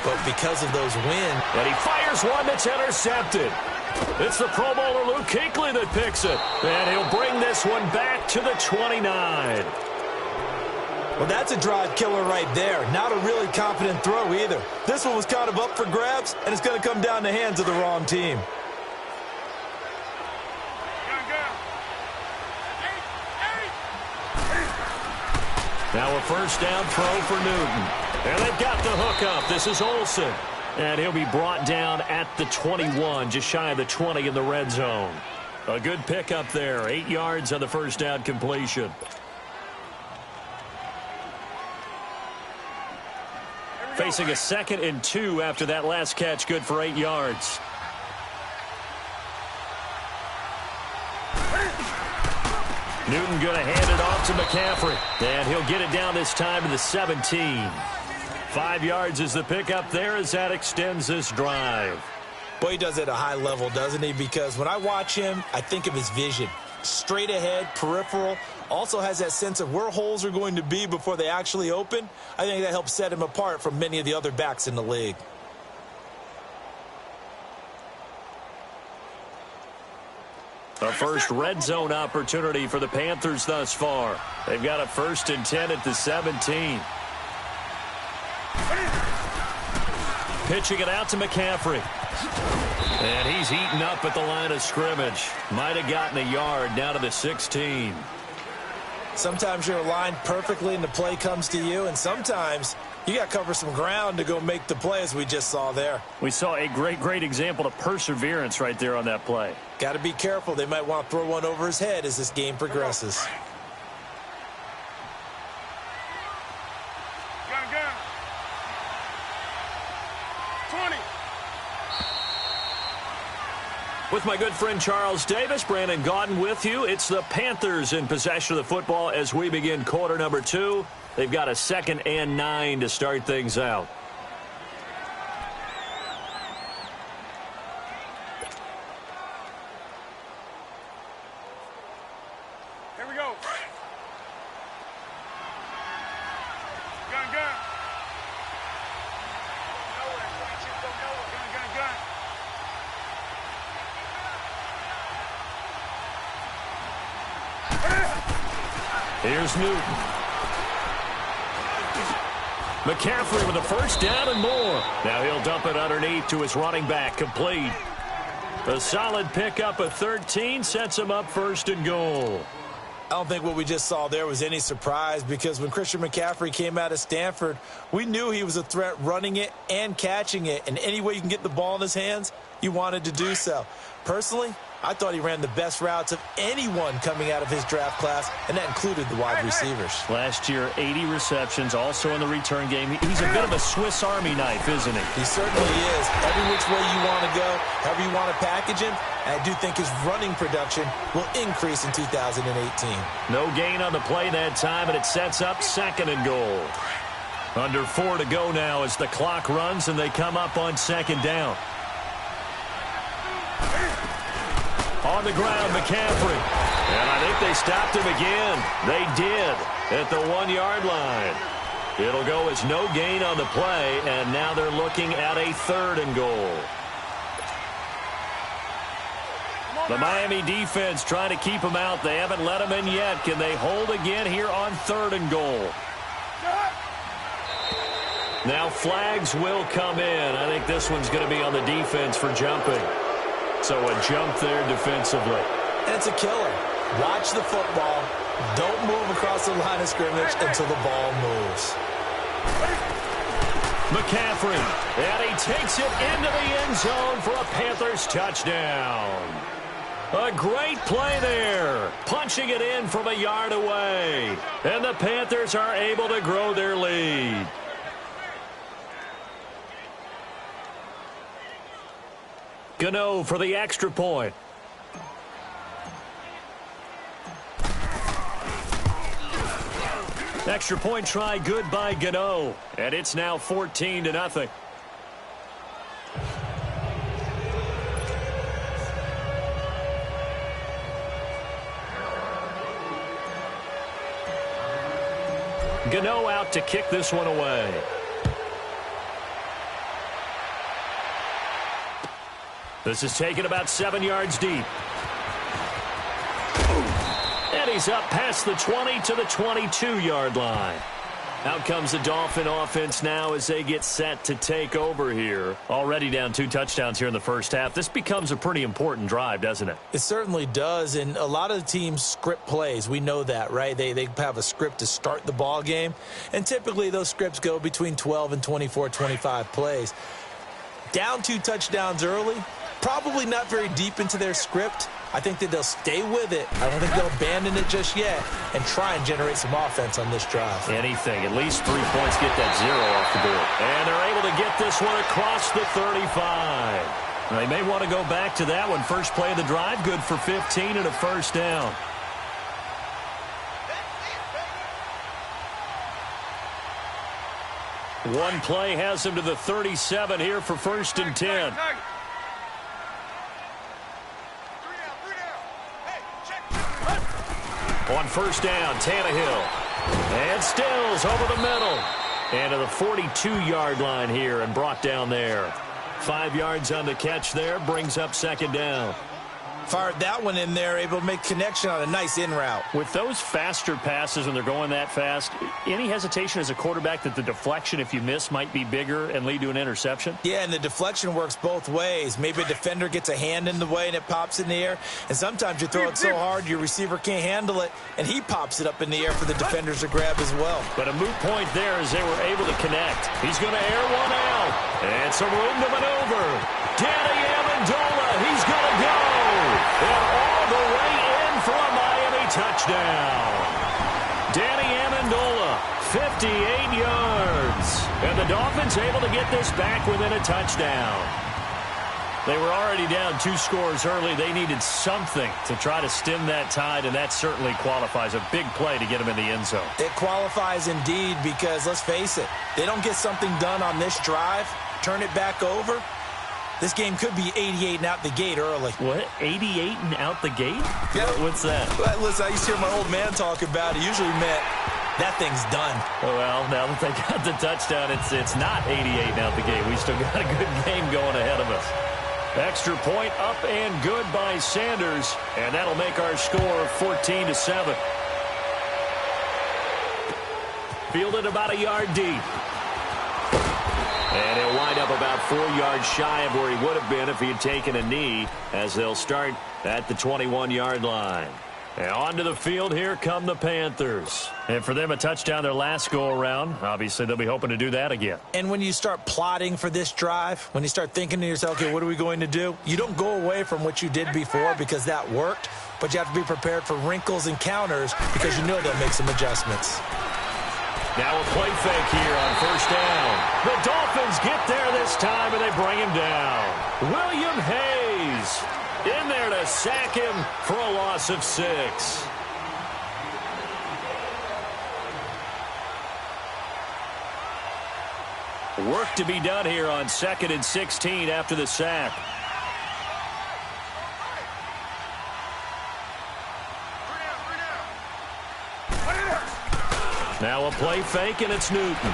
But because of those wins... And he fires one that's intercepted. It's the Pro Bowler Luke Kuechly that picks it. And he'll bring this one back to the 29. Well, that's a drive killer right there. Not a really confident throw either. This one was kind of up for grabs, and it's going to come down the hands of the wrong team. Now a first down throw for Newton. And they've got the hook up. This is Olsen. And he'll be brought down at the 21, just shy of the 20 in the red zone. A good pickup there. 8 yards on the first down completion. Facing a 2nd and 2 after that last catch. Good for 8 yards. Newton going to hand it off to McCaffrey. And he'll get it down this time to the 17. 5 yards is the pickup there as that extends this drive. Boy, he does it at a high level, doesn't he? Because when I watch him, I think of his vision. Straight ahead, peripheral. Also has that sense of where holes are going to be before they actually open. I think that helps set him apart from many of the other backs in the league. A first red zone opportunity for the Panthers thus far. They've got a 1st and 10 at the 17. Pitching it out to McCaffrey. And he's heating up at the line of scrimmage. Might have gotten a yard down to the 16. Sometimes you're aligned perfectly and the play comes to you, and sometimes you got to cover some ground to go make the play, as we just saw there. We saw a great example of perseverance right there on that play. Got to be careful. They might want to throw one over his head as this game progresses. Gun. 20. With my good friend Charles Davis, Brandon Gaudin with you. It's the Panthers in possession of the football as we begin quarter number 2. They've got a 2nd and 9 to start things out. Here we go. Gun. Gun. Here's Newton. McCaffrey with a first down and more. Now he'll dump it underneath to his running back, complete. A solid pickup of 13 sets him up 1st and goal. I don't think what we just saw there was any surprise, because when Christian McCaffrey came out of Stanford, we knew he was a threat running it and catching it. And any way you can get the ball in his hands, you wanted to do so. Personally, I thought he ran the best routes of anyone coming out of his draft class, and that included the wide receivers. Last year, 80 receptions, also in the return game. He's a bit of a Swiss Army knife, isn't he? He certainly is. Every which way you want to go, however you want to package him, and I do think his running production will increase in 2018. No gain on the play that time, and it sets up 2nd and goal. Under 4 to go now as the clock runs, and they come up on 2nd down. On the ground, McCaffrey. And I think they stopped him again. They did at the 1-yard line. It'll go as no gain on the play, and now they're looking at a 3rd and goal. The Miami defense trying to keep them out. They haven't let them in yet. Can they hold again here on 3rd and goal? Now flags will come in. I think this one's going to be on the defense for jumping. So a jump there defensively. And it's a killer. Watch the football. Don't move across the line of scrimmage until the ball moves. McCaffrey, and he takes it into the end zone for a Panthers touchdown. A great play there, punching it in from a yard away. And the Panthers are able to grow their lead. Gano for the extra point. Extra point try good by Gano. And it's now 14-0. Gano out to kick this one away. This is taken about 7 yards deep. And he's up past the 20 to the 22-yard line. Out comes the Dolphin offense now as they get set to take over here. Already down 2 touchdowns here in the first half. This becomes a pretty important drive, doesn't it? It certainly does, and a lot of the teams script plays. We know that, right? They have a script to start the ball game, and typically those scripts go between 12 and 24, 25 plays. Down 2 touchdowns early, probably not very deep into their script. I think that they'll stay with it. I don't think they'll abandon it just yet and try and generate some offense on this drive. Anything. At least 3 points get that 0 off the board. And they're able to get this one across the 35. They may want to go back to that one. First play of the drive, good for 15 and a first down. One play has him to the 37 here for 1st and 10. On 1st down, Tannehill. And Stills over the middle. And to the 42-yard line here and brought down there. 5 yards on the catch there, brings up 2nd down. Fired that one in there, able to make connection on a nice in route. With those faster passes when they're going that fast, any hesitation as a quarterback that the deflection, if you miss, might be bigger and lead to an interception? Yeah, and the deflection works both ways. Maybe a defender gets a hand in the way and it pops in the air. And sometimes you throw it so hard your receiver can't handle it, and he pops it up in the air for the defenders to grab as well. But a moot point there as they were able to connect. He's going to air one out. And some room to maneuver. Danny Amendola, he's going to go. And all the way in for a Miami touchdown. Danny Amendola, 58 yards. And the Dolphins able to get this back within a touchdown. They were already down 2 scores early. They needed something to try to stem that tide, and that certainly qualifies. A big play to get them in the end zone. It qualifies indeed because, let's face it, they don't get something done on this drive, turn it back over, this game could be 88 and out the gate early. What? 88 and out the gate? Yeah. What's that? Listen, I used to hear my old man talk about it. Usually meant that thing's done. Well, now that they got the touchdown, it's not 88 and out the gate. We still got a good game going ahead of us. Extra point up and good by Sanders, and that'll make our score 14-7. Fielded about a yard deep. And he'll wind up about 4 yards shy of where he would have been if he had taken a knee, as they'll start at the 21-yard line. And onto the field, here come the Panthers. And for them, a touchdown their last go-around. Obviously, they'll be hoping to do that again. And when you start plotting for this drive, when you start thinking to yourself, okay, what are we going to do? You don't go away from what you did before because that worked, but you have to be prepared for wrinkles and counters because you know they'll make some adjustments. Now a play fake here on 1st down. The Dolphins get there this time, and they bring him down. William Hayes in there to sack him for a loss of 6. Work to be done here on 2nd and 16 after the sack. Now a play fake, and it's Newton.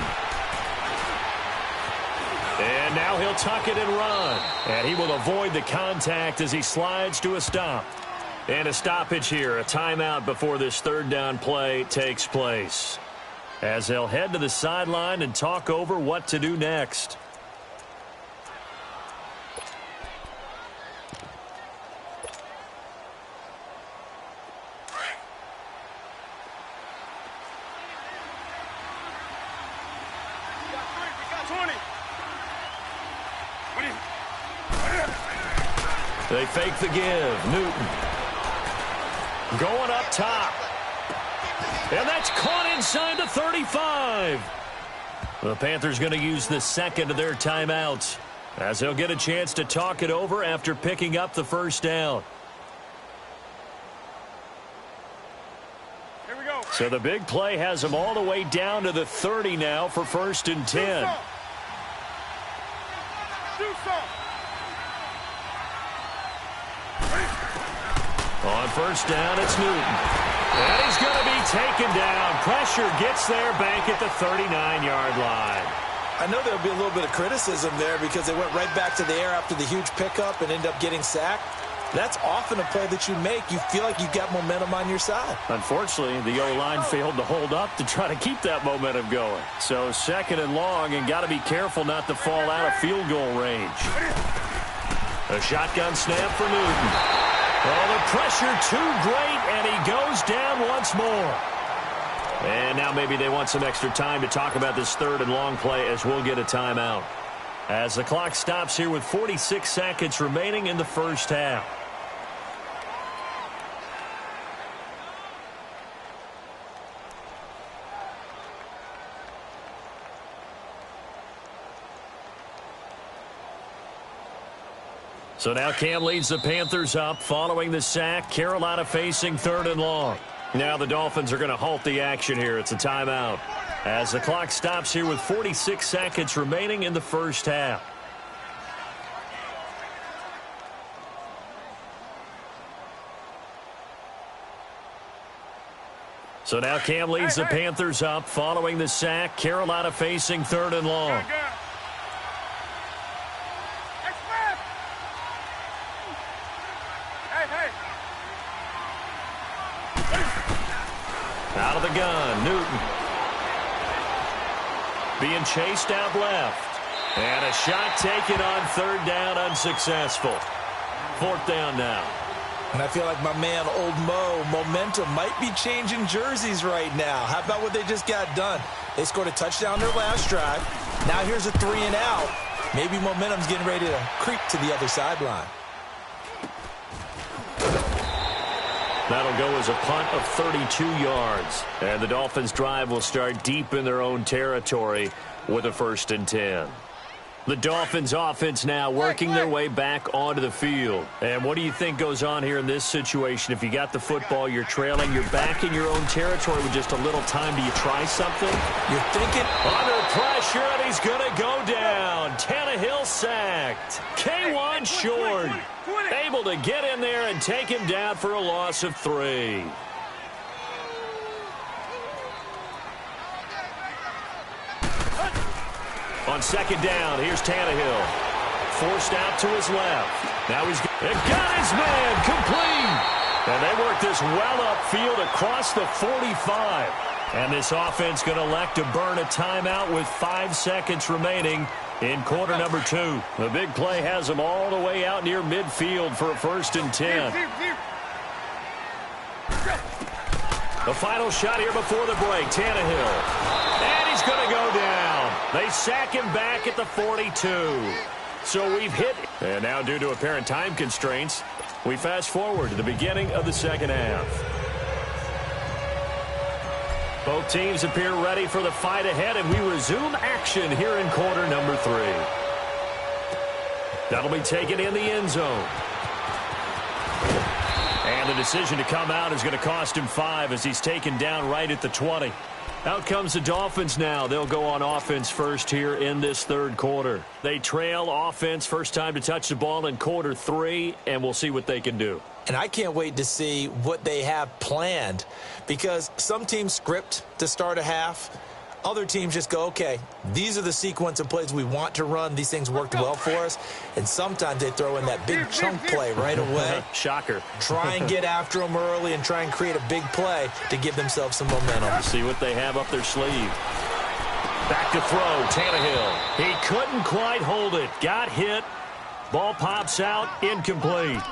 And now he'll tuck it and run. And he will avoid the contact as he slides to a stop. And a stoppage here, a timeout before this third down play takes place, as they'll head to the sideline and talk over what to do next. They fake the give. Newton going up top. And that's caught inside the 35. The Panthers going to use the second of their timeouts, as they'll get a chance to talk it over after picking up the first down. Here we go. So the big play has them all the way down to the 30 now for 1st and 10. Do some. On first down, it's Newton. And he's going to be taken down. Pressure gets there back at the 39-yard line. I know there'll be a little bit of criticism there because they went right back to the air after the huge pickup and ended up getting sacked. That's often a play that you make. You feel like you've got momentum on your side. Unfortunately, the O-line failed to hold up to try to keep that momentum going. So 2nd and long, and got to be careful not to fall out of field goal range. A shotgun snap for Newton. Oh, the pressure too great, and he goes down once more. And now maybe they want some extra time to talk about this 3rd and long play, as we'll get a timeout, as the clock stops here with 46 seconds remaining in the first half. So now Cam leads the Panthers up following the sack. Carolina facing 3rd and long. Now the Dolphins are going to halt the action here. It's a timeout, as the clock stops here with 46 seconds remaining in the first half. So now Cam leads the Panthers up following the sack. Carolina facing 3rd and long. Out of the gun, Newton. Being chased out left. And a shot taken on 3rd down, unsuccessful. 4th down now. And I feel like my man, Old Mo, momentum might be changing jerseys right now. How about what they just got done? They scored a touchdown their last drive. Now here's a 3 and out. Maybe momentum's getting ready to creep to the other sideline. That'll go as a punt of 32 yards. And the Dolphins' drive will start deep in their own territory with a 1st and 10. The Dolphins' offense now working their way back onto the field. And what do you think goes on here in this situation? If you got the football, you're trailing, you're back in your own territory with just a little time. Do you try something? You're thinking under pressure, and he's going to go down. Tannehill sacked. K1 short. Able to get in there and take him down for a loss of 3. On 2nd down, here's Tannehill. Forced out to his left. Now he's got his man complete. And they work this well upfield across the 45. And this offense going to elect to burn a timeout with 5 seconds remaining in quarter number 2. The big play has them all the way out near midfield for a 1st and 10. The final shot here before the break, Tannehill. And he's going to go down. They sack him back at the 42. So we've hit. And now due to apparent time constraints, we fast forward to the beginning of the 2nd half. Both teams appear ready for the fight ahead, and we resume action here in quarter number 3. That'll be taken in the end zone. And And the decision to come out is going to cost him 5 as he's taken down right at the 20. Out comes the Dolphins now. They'll go on offense first here in this third quarter. They trail offense first time to touch the ball in quarter 3, and we'll see what they can do. And I can't wait to see what they have planned, because some teams script to start a half. Other teams just go, okay, these are the sequence of plays we want to run. These things worked well for us. And sometimes they throw in that big chunk play right away. Shocker. Try and get after them early and try and create a big play to give themselves some momentum. See what they have up their sleeve. Back to throw, Tannehill. He couldn't quite hold it. Got hit. Ball pops out, incomplete.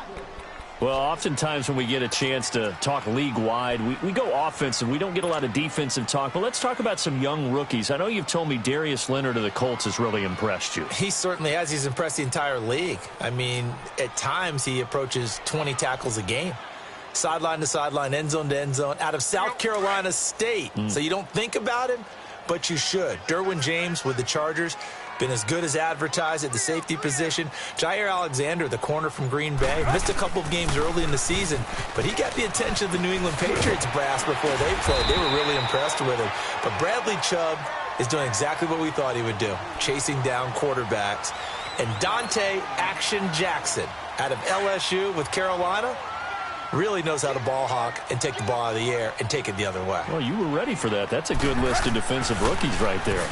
Well, oftentimes when we get a chance to talk league-wide, we go offensive. We don't get a lot of defensive talk. But let's talk about some young rookies. I know you've told me Darius Leonard of the Colts has really impressed you. He certainly has. He's impressed the entire league. I mean, at times he approaches 20 tackles a game. Sideline to sideline, end zone to end zone, out of South Carolina State. So you don't think about him, but you should. Derwin James with the Chargers, been as good as advertised at the safety position. Jair Alexander, the corner from Green Bay, missed a couple of games early in the season, but he got the attention of the New England Patriots brass before they played. They were really impressed with him. But Bradley Chubb is doing exactly what we thought he would do, chasing down quarterbacks. And Dante Action Jackson out of LSU with Carolina really knows how to ball hawk and take the ball out of the air and take it the other way. Well, you were ready for that. That's a good list of defensive rookies right there.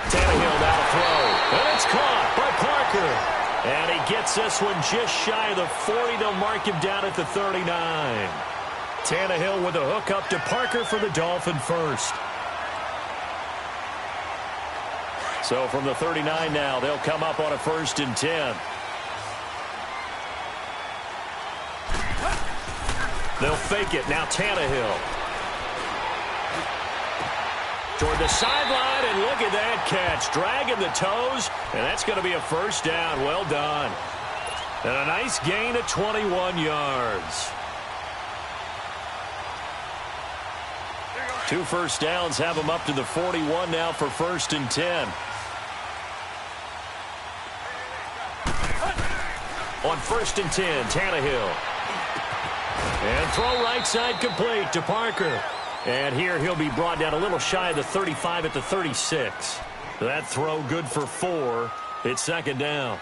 Tannehill now to throw, and it's caught by Parker. And he gets this one just shy of the 40. They'll mark him down at the 39. Tannehill with a hook up to Parker for the Dolphin first. So from the 39 now, they'll come up on a 1st and 10. They'll fake it. Now Tannehill. Toward the sideline, and look at that catch. Dragging the toes, and that's going to be a 1st down. Well done. And a nice gain of 21 yards. 2 first downs have them up to the 41 now for 1st and 10. On 1st and 10, Tannehill. And throw right side complete to Parker. And here he'll be brought down a little shy of the 35 at the 36. That throw good for 4. It's 2nd down.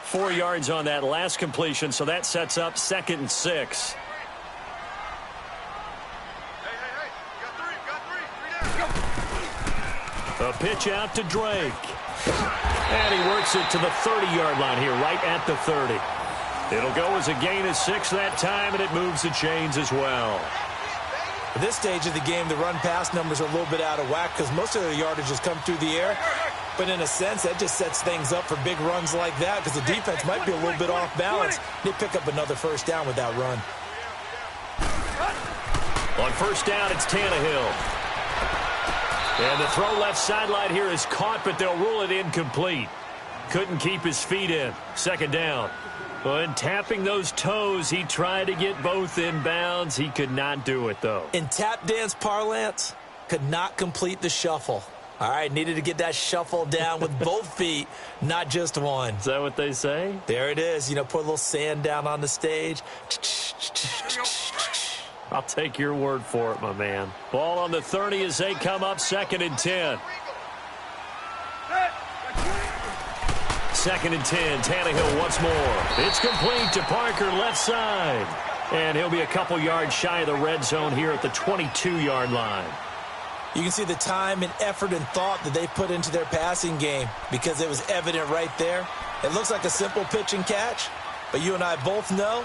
Four yards on that last completion, so that sets up 2nd and 6. A pitch out to Drake. And he works it to the 30-yard line here, right at the 30. It'll go as a gain of 6 that time, and it moves the chains as well. At this stage of the game, the run-pass numbers are a little bit out of whack because most of the yardage has come through the air. But in a sense, that just sets things up for big runs like that because the defense might be a little bit off balance. They pick up another 1st down with that run. On 1st down, it's Tannehill. And the throw left sideline here is caught, but they'll rule it incomplete. Couldn't keep his feet in. 2nd down. When tapping those toes, he tried to get both in bounds. He could not do it, though. In tap dance parlance, could not complete the shuffle. All right, needed to get that shuffle down with both feet, not just one. Is that what they say? There it is. You know, put a little sand down on the stage. I'll take your word for it, my man. Ball on the 30 as they come up 2nd and 10. 2nd and 10. Tannehill once more. It's complete to Parker left side. And he'll be a couple yards shy of the red zone here at the 22-yard line. You can see the time and effort and thought that they put into their passing game because it was evident right there. It looks like a simple pitch and catch, but you and I both know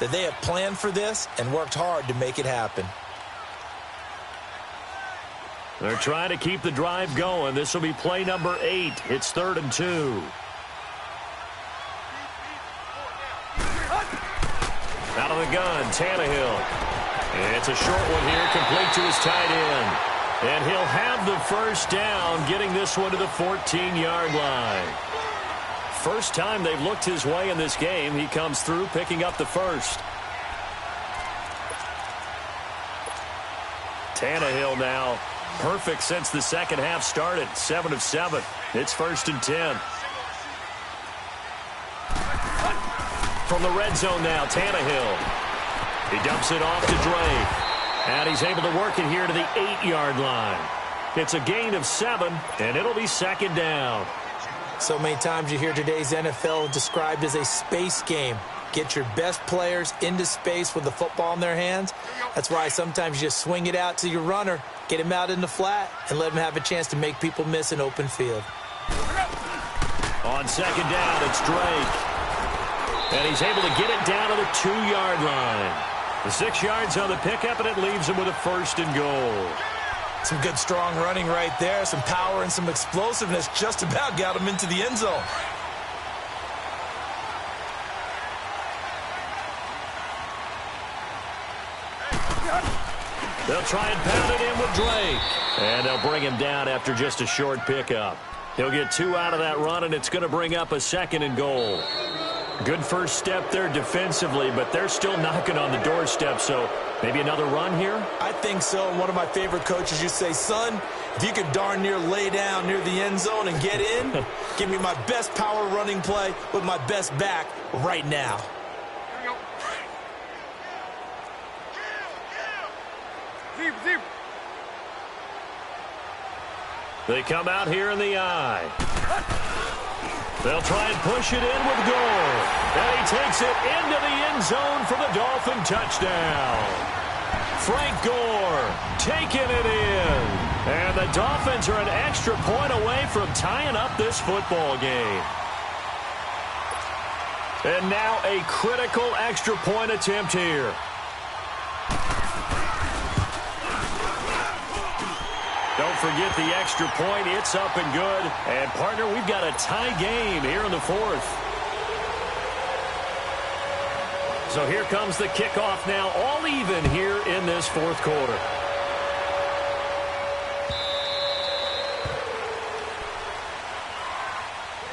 that they have planned for this and worked hard to make it happen. They're trying to keep the drive going. This will be play number 8. It's 3rd and 2. Out of the gun, Tannehill. It's a short one here, complete to his tight end. And he'll have the 1st down, getting this one to the 14-yard line. First time they've looked his way in this game. He comes through, picking up the 1st. Tannehill now perfect since the second half started. 7 of 7. It's 1st and 10. From the red zone now, Tannehill. He dumps it off to Drake. And he's able to work it here to the 8-yard line. It's a gain of 7, and it'll be 2nd down. So many times you hear today's NFL described as a space game. Get your best players into space with the football in their hands. That's why sometimes you just swing it out to your runner, get him out in the flat, and let him have a chance to make people miss an open field. On 2nd down, it's Drake. And he's able to get it down to the 2-yard line. The 6 yards on the pickup, and it leaves him with a 1st and goal. Some good, strong running right there. Some power and some explosiveness just about got him into the end zone. They'll try and pound it in with Drake. And they'll bring him down after just a short pickup. He'll get 2 out of that run, and it's going to bring up a 2nd and goal. Good first step there defensively, but they're still knocking on the doorstep, so maybe another run here? I think so. One of my favorite coaches used to say, son, if you could darn near lay down near the end zone and get in, give me my best power running play with my best back right now. They come out here in the eye. They'll try and push it in with Gore. And he takes it into the end zone for the Dolphin touchdown. Frank Gore taking it in. And the Dolphins are an extra point away from tying up this football game. And now a critical extra point attempt here. Don't forget the extra point. It's up and good. And, partner, we've got a tie game here in the 4th. So here comes the kickoff now, all even here in this 4th quarter.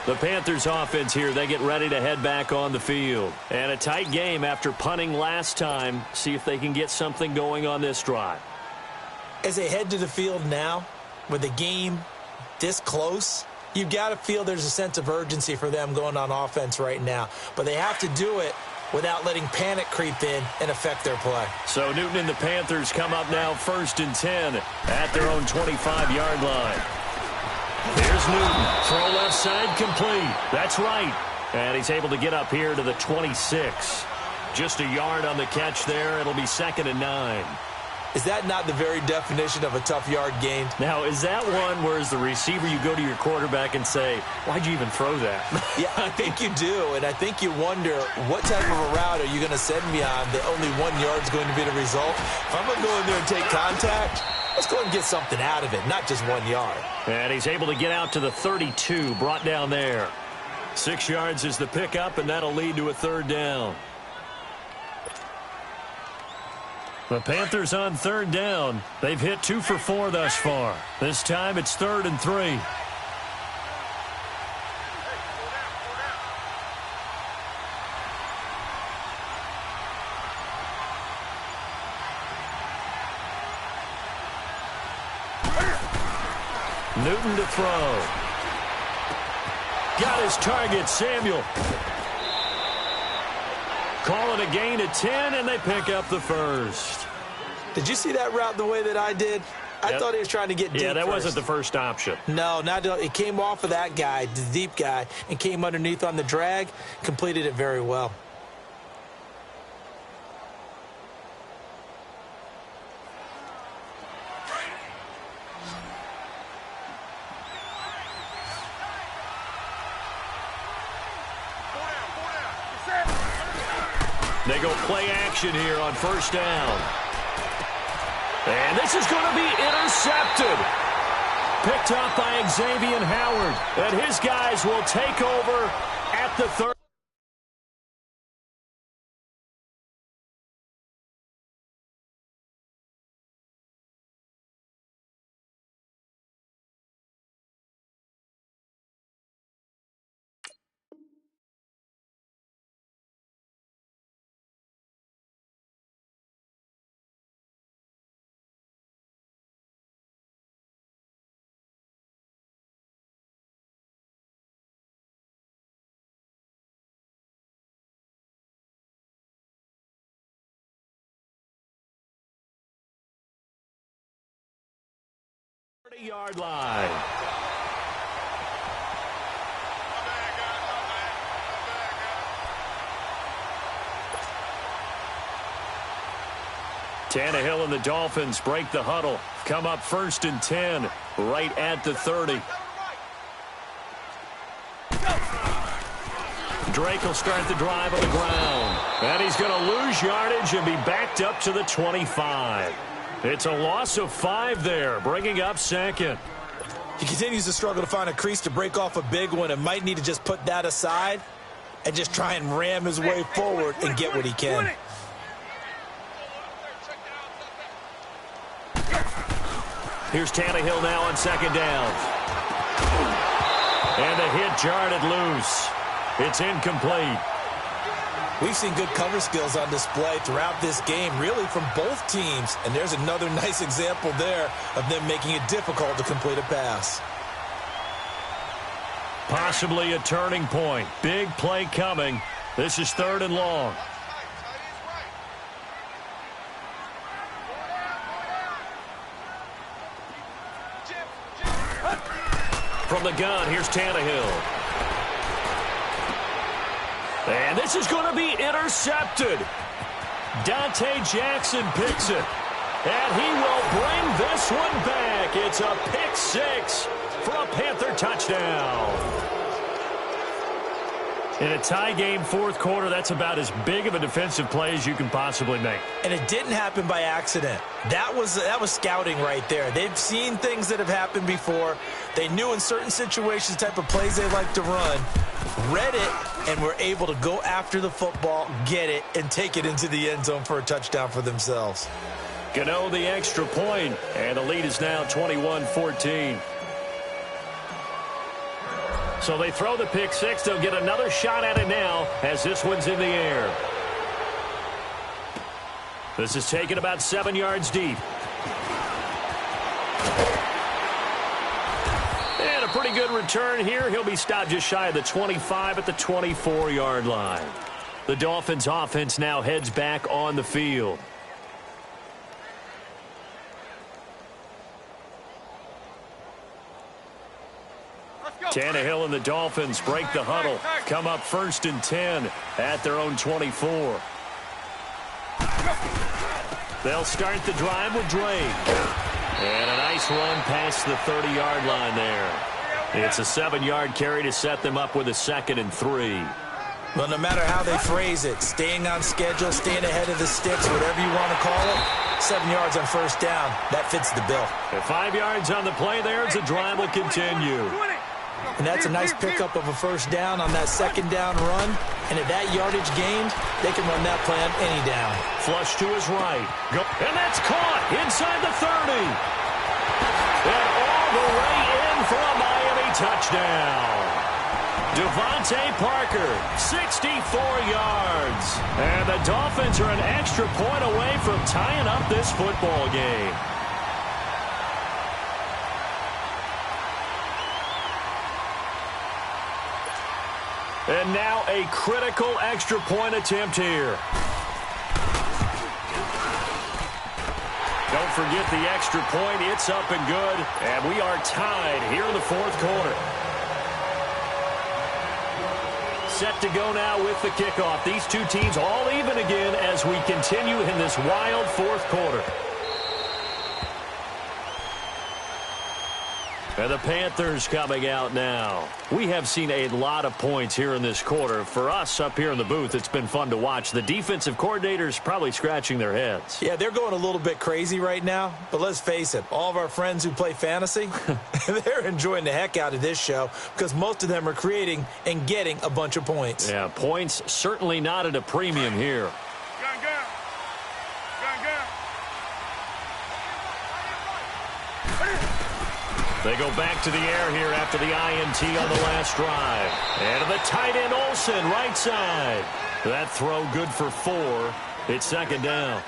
The Panthers offense here, they get ready to head back on the field. And a tight game after punting last time. See if they can get something going on this drive. As they head to the field now, with the game this close, you've got to feel there's a sense of urgency for them going on offense right now. But they have to do it without letting panic creep in and affect their play. So Newton and the Panthers come up now 1st and 10 at their own 25-yard line. Here's Newton. Throw left side complete. That's right. And he's able to get up here to the 26. Just a yard on the catch there. It'll be 2nd and 9. Is that not the very definition of a tough yard gained? Now, is that one where as the receiver you go to your quarterback and say, why'd you even throw that? Yeah, I think you do, and I think you wonder what type of a route are you going to send me on that only 1 yard is going to be the result? If I'm going to go in there and take contact, let's go and get something out of it, not just 1 yard. And he's able to get out to the 32, brought down there. 6 yards is the pickup, and that'll lead to a 3rd down. The Panthers on 3rd down. They've hit 2 for 4 thus far. This time it's 3rd and 3. Newton to throw. Got his target, Samuel. Call it a gain of 10, and they pick up the 1st. Did you see that route the way that I did? I thought he was trying to get deep. Yeah, that first. wasn't the first option. No, not it came off of that guy, the deep guy, and came underneath on the drag, completed it very well. They go play action here on 1st down. And this is going to be intercepted. Picked up by Xavier Howard. And his guys will take over at the 30. 30-yard line. Tannehill and the Dolphins break the huddle. Come up 1st and 10, right at the 30. Drake will start the drive on the ground. And he's going to lose yardage and be backed up to the 25. It's a loss of 5 there, bringing up 2nd. He continues to struggle to find a crease to break off a big one and might need to just put that aside and just try and ram his way forward and get what he can. Here's Tannehill now on 2nd down. And the hit jarred loose. It's incomplete. We've seen good cover skills on display throughout this game, really from both teams. And there's another nice example there of them making it difficult to complete a pass. Possibly a turning point. Big play coming. This is 3rd and long. From the gun, here's Tannehill. And this is going to be intercepted. Dante Jackson picks it. And he will bring this one back. It's a pick 6 for a Panther touchdown. In a tie game 4th quarter, that's about as big of a defensive play as you can possibly make. And it didn't happen by accident. That was scouting right there. They've seen things that have happened before. They knew in certain situations the type of plays they like to run, read it, and were able to go after the football, get it, and take it into the end zone for a touchdown for themselves. Gano the extra point, and the lead is now 21-14. So they throw the pick 6. They'll get another shot at it now as this one's in the air. This is taken about 7 yards deep. And a pretty good return here. He'll be stopped just shy of the 25 at the 24-yard line. The Dolphins offense now heads back on the field. Tannehill and the Dolphins break the huddle. Come up 1st and 10 at their own 24. They'll start the drive with Drake. And a nice run past the 30-yard line there. It's a 7-yard carry to set them up with a 2nd and 3. Well, no matter how they phrase it, staying on schedule, staying ahead of the sticks, whatever you want to call it, 7 yards on 1st down, that fits the bill. At 5 yards on the play there, the drive will continue. And that's a nice pickup of a 1st down on that 2nd down run. And at that yardage gained, they can run that play on any down. Flush to his right. And that's caught inside the 30. And all the way in for a Miami touchdown. Devontae Parker, 64 yards. And the Dolphins are an extra point away from tying up this football game. And now a critical extra point attempt here. Don't forget the extra point. It's up and good. And we are tied here in the 4th quarter. Set to go now with the kickoff. These two teams all even again as we continue in this wild 4th quarter. And the Panthers coming out now. We have seen a lot of points here in this quarter. For us up here in the booth, it's been fun to watch. The defensive coordinators probably scratching their heads. Yeah, they're going a little bit crazy right now. But let's face it, all of our friends who play fantasy, they're enjoying the heck out of this show because most of them are creating and getting a bunch of points. Yeah, points certainly not at a premium here. They go back to the air here after the INT on the last drive. And the tight end Olsen, right side. That throw good for 4. It's 2nd down.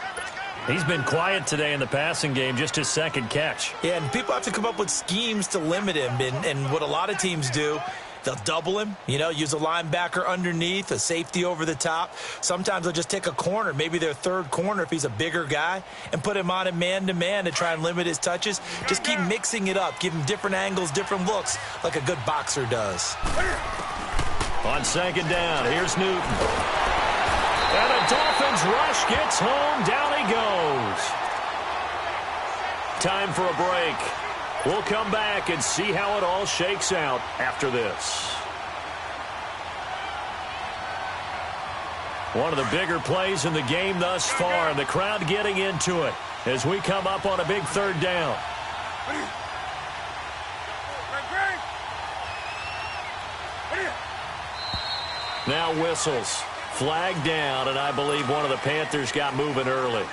He's been quiet today in the passing game, just his 2nd catch. Yeah, and people have to come up with schemes to limit him. And what a lot of teams do They'll double him, use a linebacker underneath, a safety over the top. Sometimes they'll just take a corner, maybe their third corner if he's a bigger guy, and put him on a man-to-man to try and limit his touches. Just keep mixing it up, give him different angles, different looks, like a good boxer does. On second down, here's Newton. And the Dolphins rush gets home. Down he goes. Time for a break. We'll come back and see how it all shakes out after this. One of the bigger plays in the game thus far, and the crowd getting into it as we come up on a big third down. Now whistles. Flag down, and I believe one of the Panthers got moving early.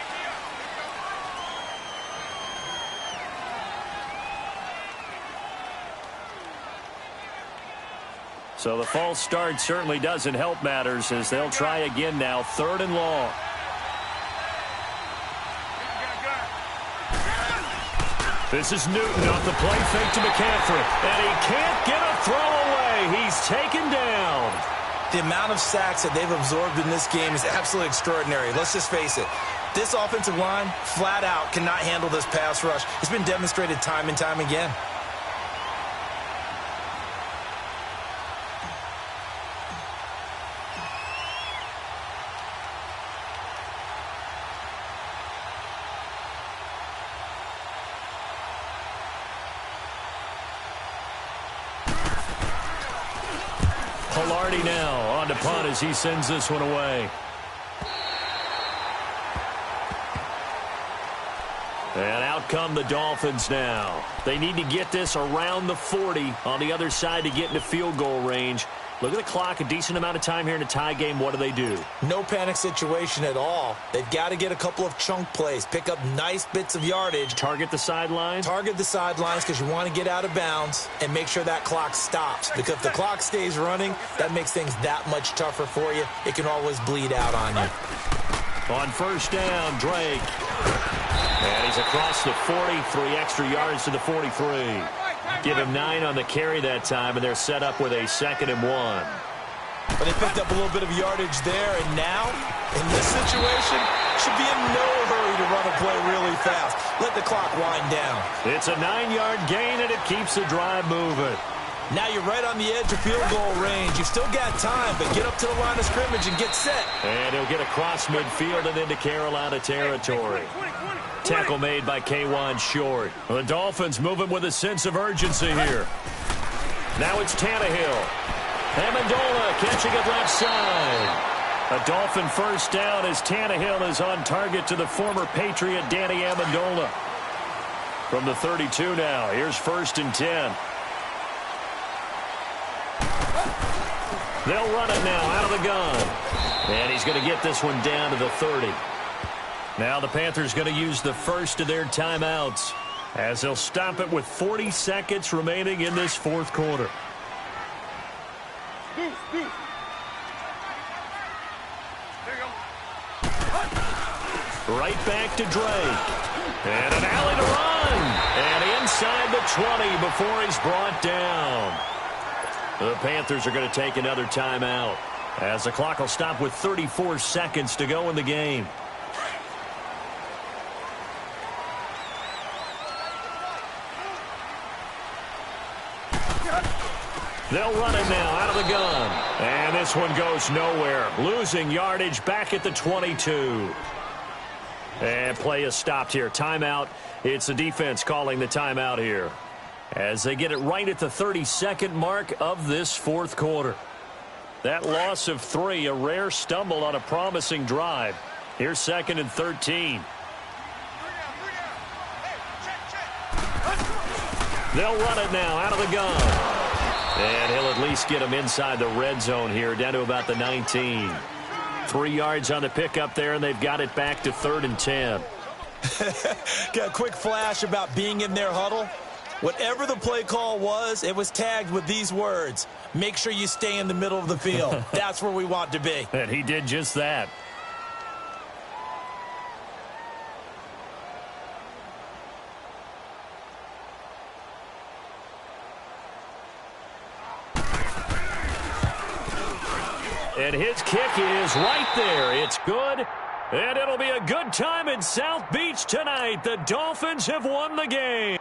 So the false start certainly doesn't help matters as they'll try again now, 3rd and long. This is Newton off the play fake to McCaffrey, and he can't get a throw away. He's taken down. The amount of sacks that they've absorbed in this game is absolutely extraordinary. Let's just face it. This offensive line, flat out, cannot handle this pass rush. It's been demonstrated time and time again. Now on to punt as he sends this one away. And out come the Dolphins now. They need to get this around the 40 on the other side to get into field goal range. Look at the clock, a decent amount of time here in a tie game. What do? No panic situation at all. They've got to get a couple of chunk plays, pick up nice bits of yardage. Target the sideline? Target the sidelines because you want to get out of bounds and make sure that clock stops. Because if the clock stays running, that makes things that much tougher for you. It can always bleed out on you. On first down, Drake. And he's across the 40, 3 extra yards to the 43. Give him 9 on the carry that time, and they're set up with a 2nd and 1. But they picked up a little bit of yardage there, and now, in this situation, should be in no hurry to run a play really fast. Let the clock wind down. It's a 9-yard gain, and it keeps the drive moving. Now you're right on the edge of field goal range. You've still got time, but get up to the line of scrimmage and get set. And he'll get across midfield and into Carolina territory. Tackle made by K'Wan Short. The Dolphins moving with a sense of urgency here. Now it's Tannehill. Amendola catching it left side. A Dolphin first down as Tannehill is on target to the former Patriot Danny Amendola. From the 32 now, here's 1st and 10. They'll run it now out of the gun. And he's going to get this one down to the 30. Now the Panthers going to use the first of their timeouts as they'll stop it with 40 seconds remaining in this 4th quarter. Right back to Drake. And an alley to run. And inside the 20 before he's brought down. The Panthers are going to take another timeout as the clock will stop with 34 seconds to go in the game. They'll run it now out of the gun. And this one goes nowhere. Losing yardage back at the 22. And play is stopped here. Timeout. It's the defense calling the timeout here as they get it right at the 32nd mark of this 4th quarter. That loss of 3, a rare stumble on a promising drive. Here's 2nd and 13. They'll run it now out of the gun. And he'll at least get him inside the red zone here, down to about the 19. 3 yards on the pickup there, and they've got it back to 3rd and 10. Got a quick flash about being in their huddle. Whatever the play call was, it was tagged with these words: make sure you stay in the middle of the field. That's where we want to be. And he did just that. And his kick is right there. It's good. And it'll be a good time in South Beach tonight. The Dolphins have won the game.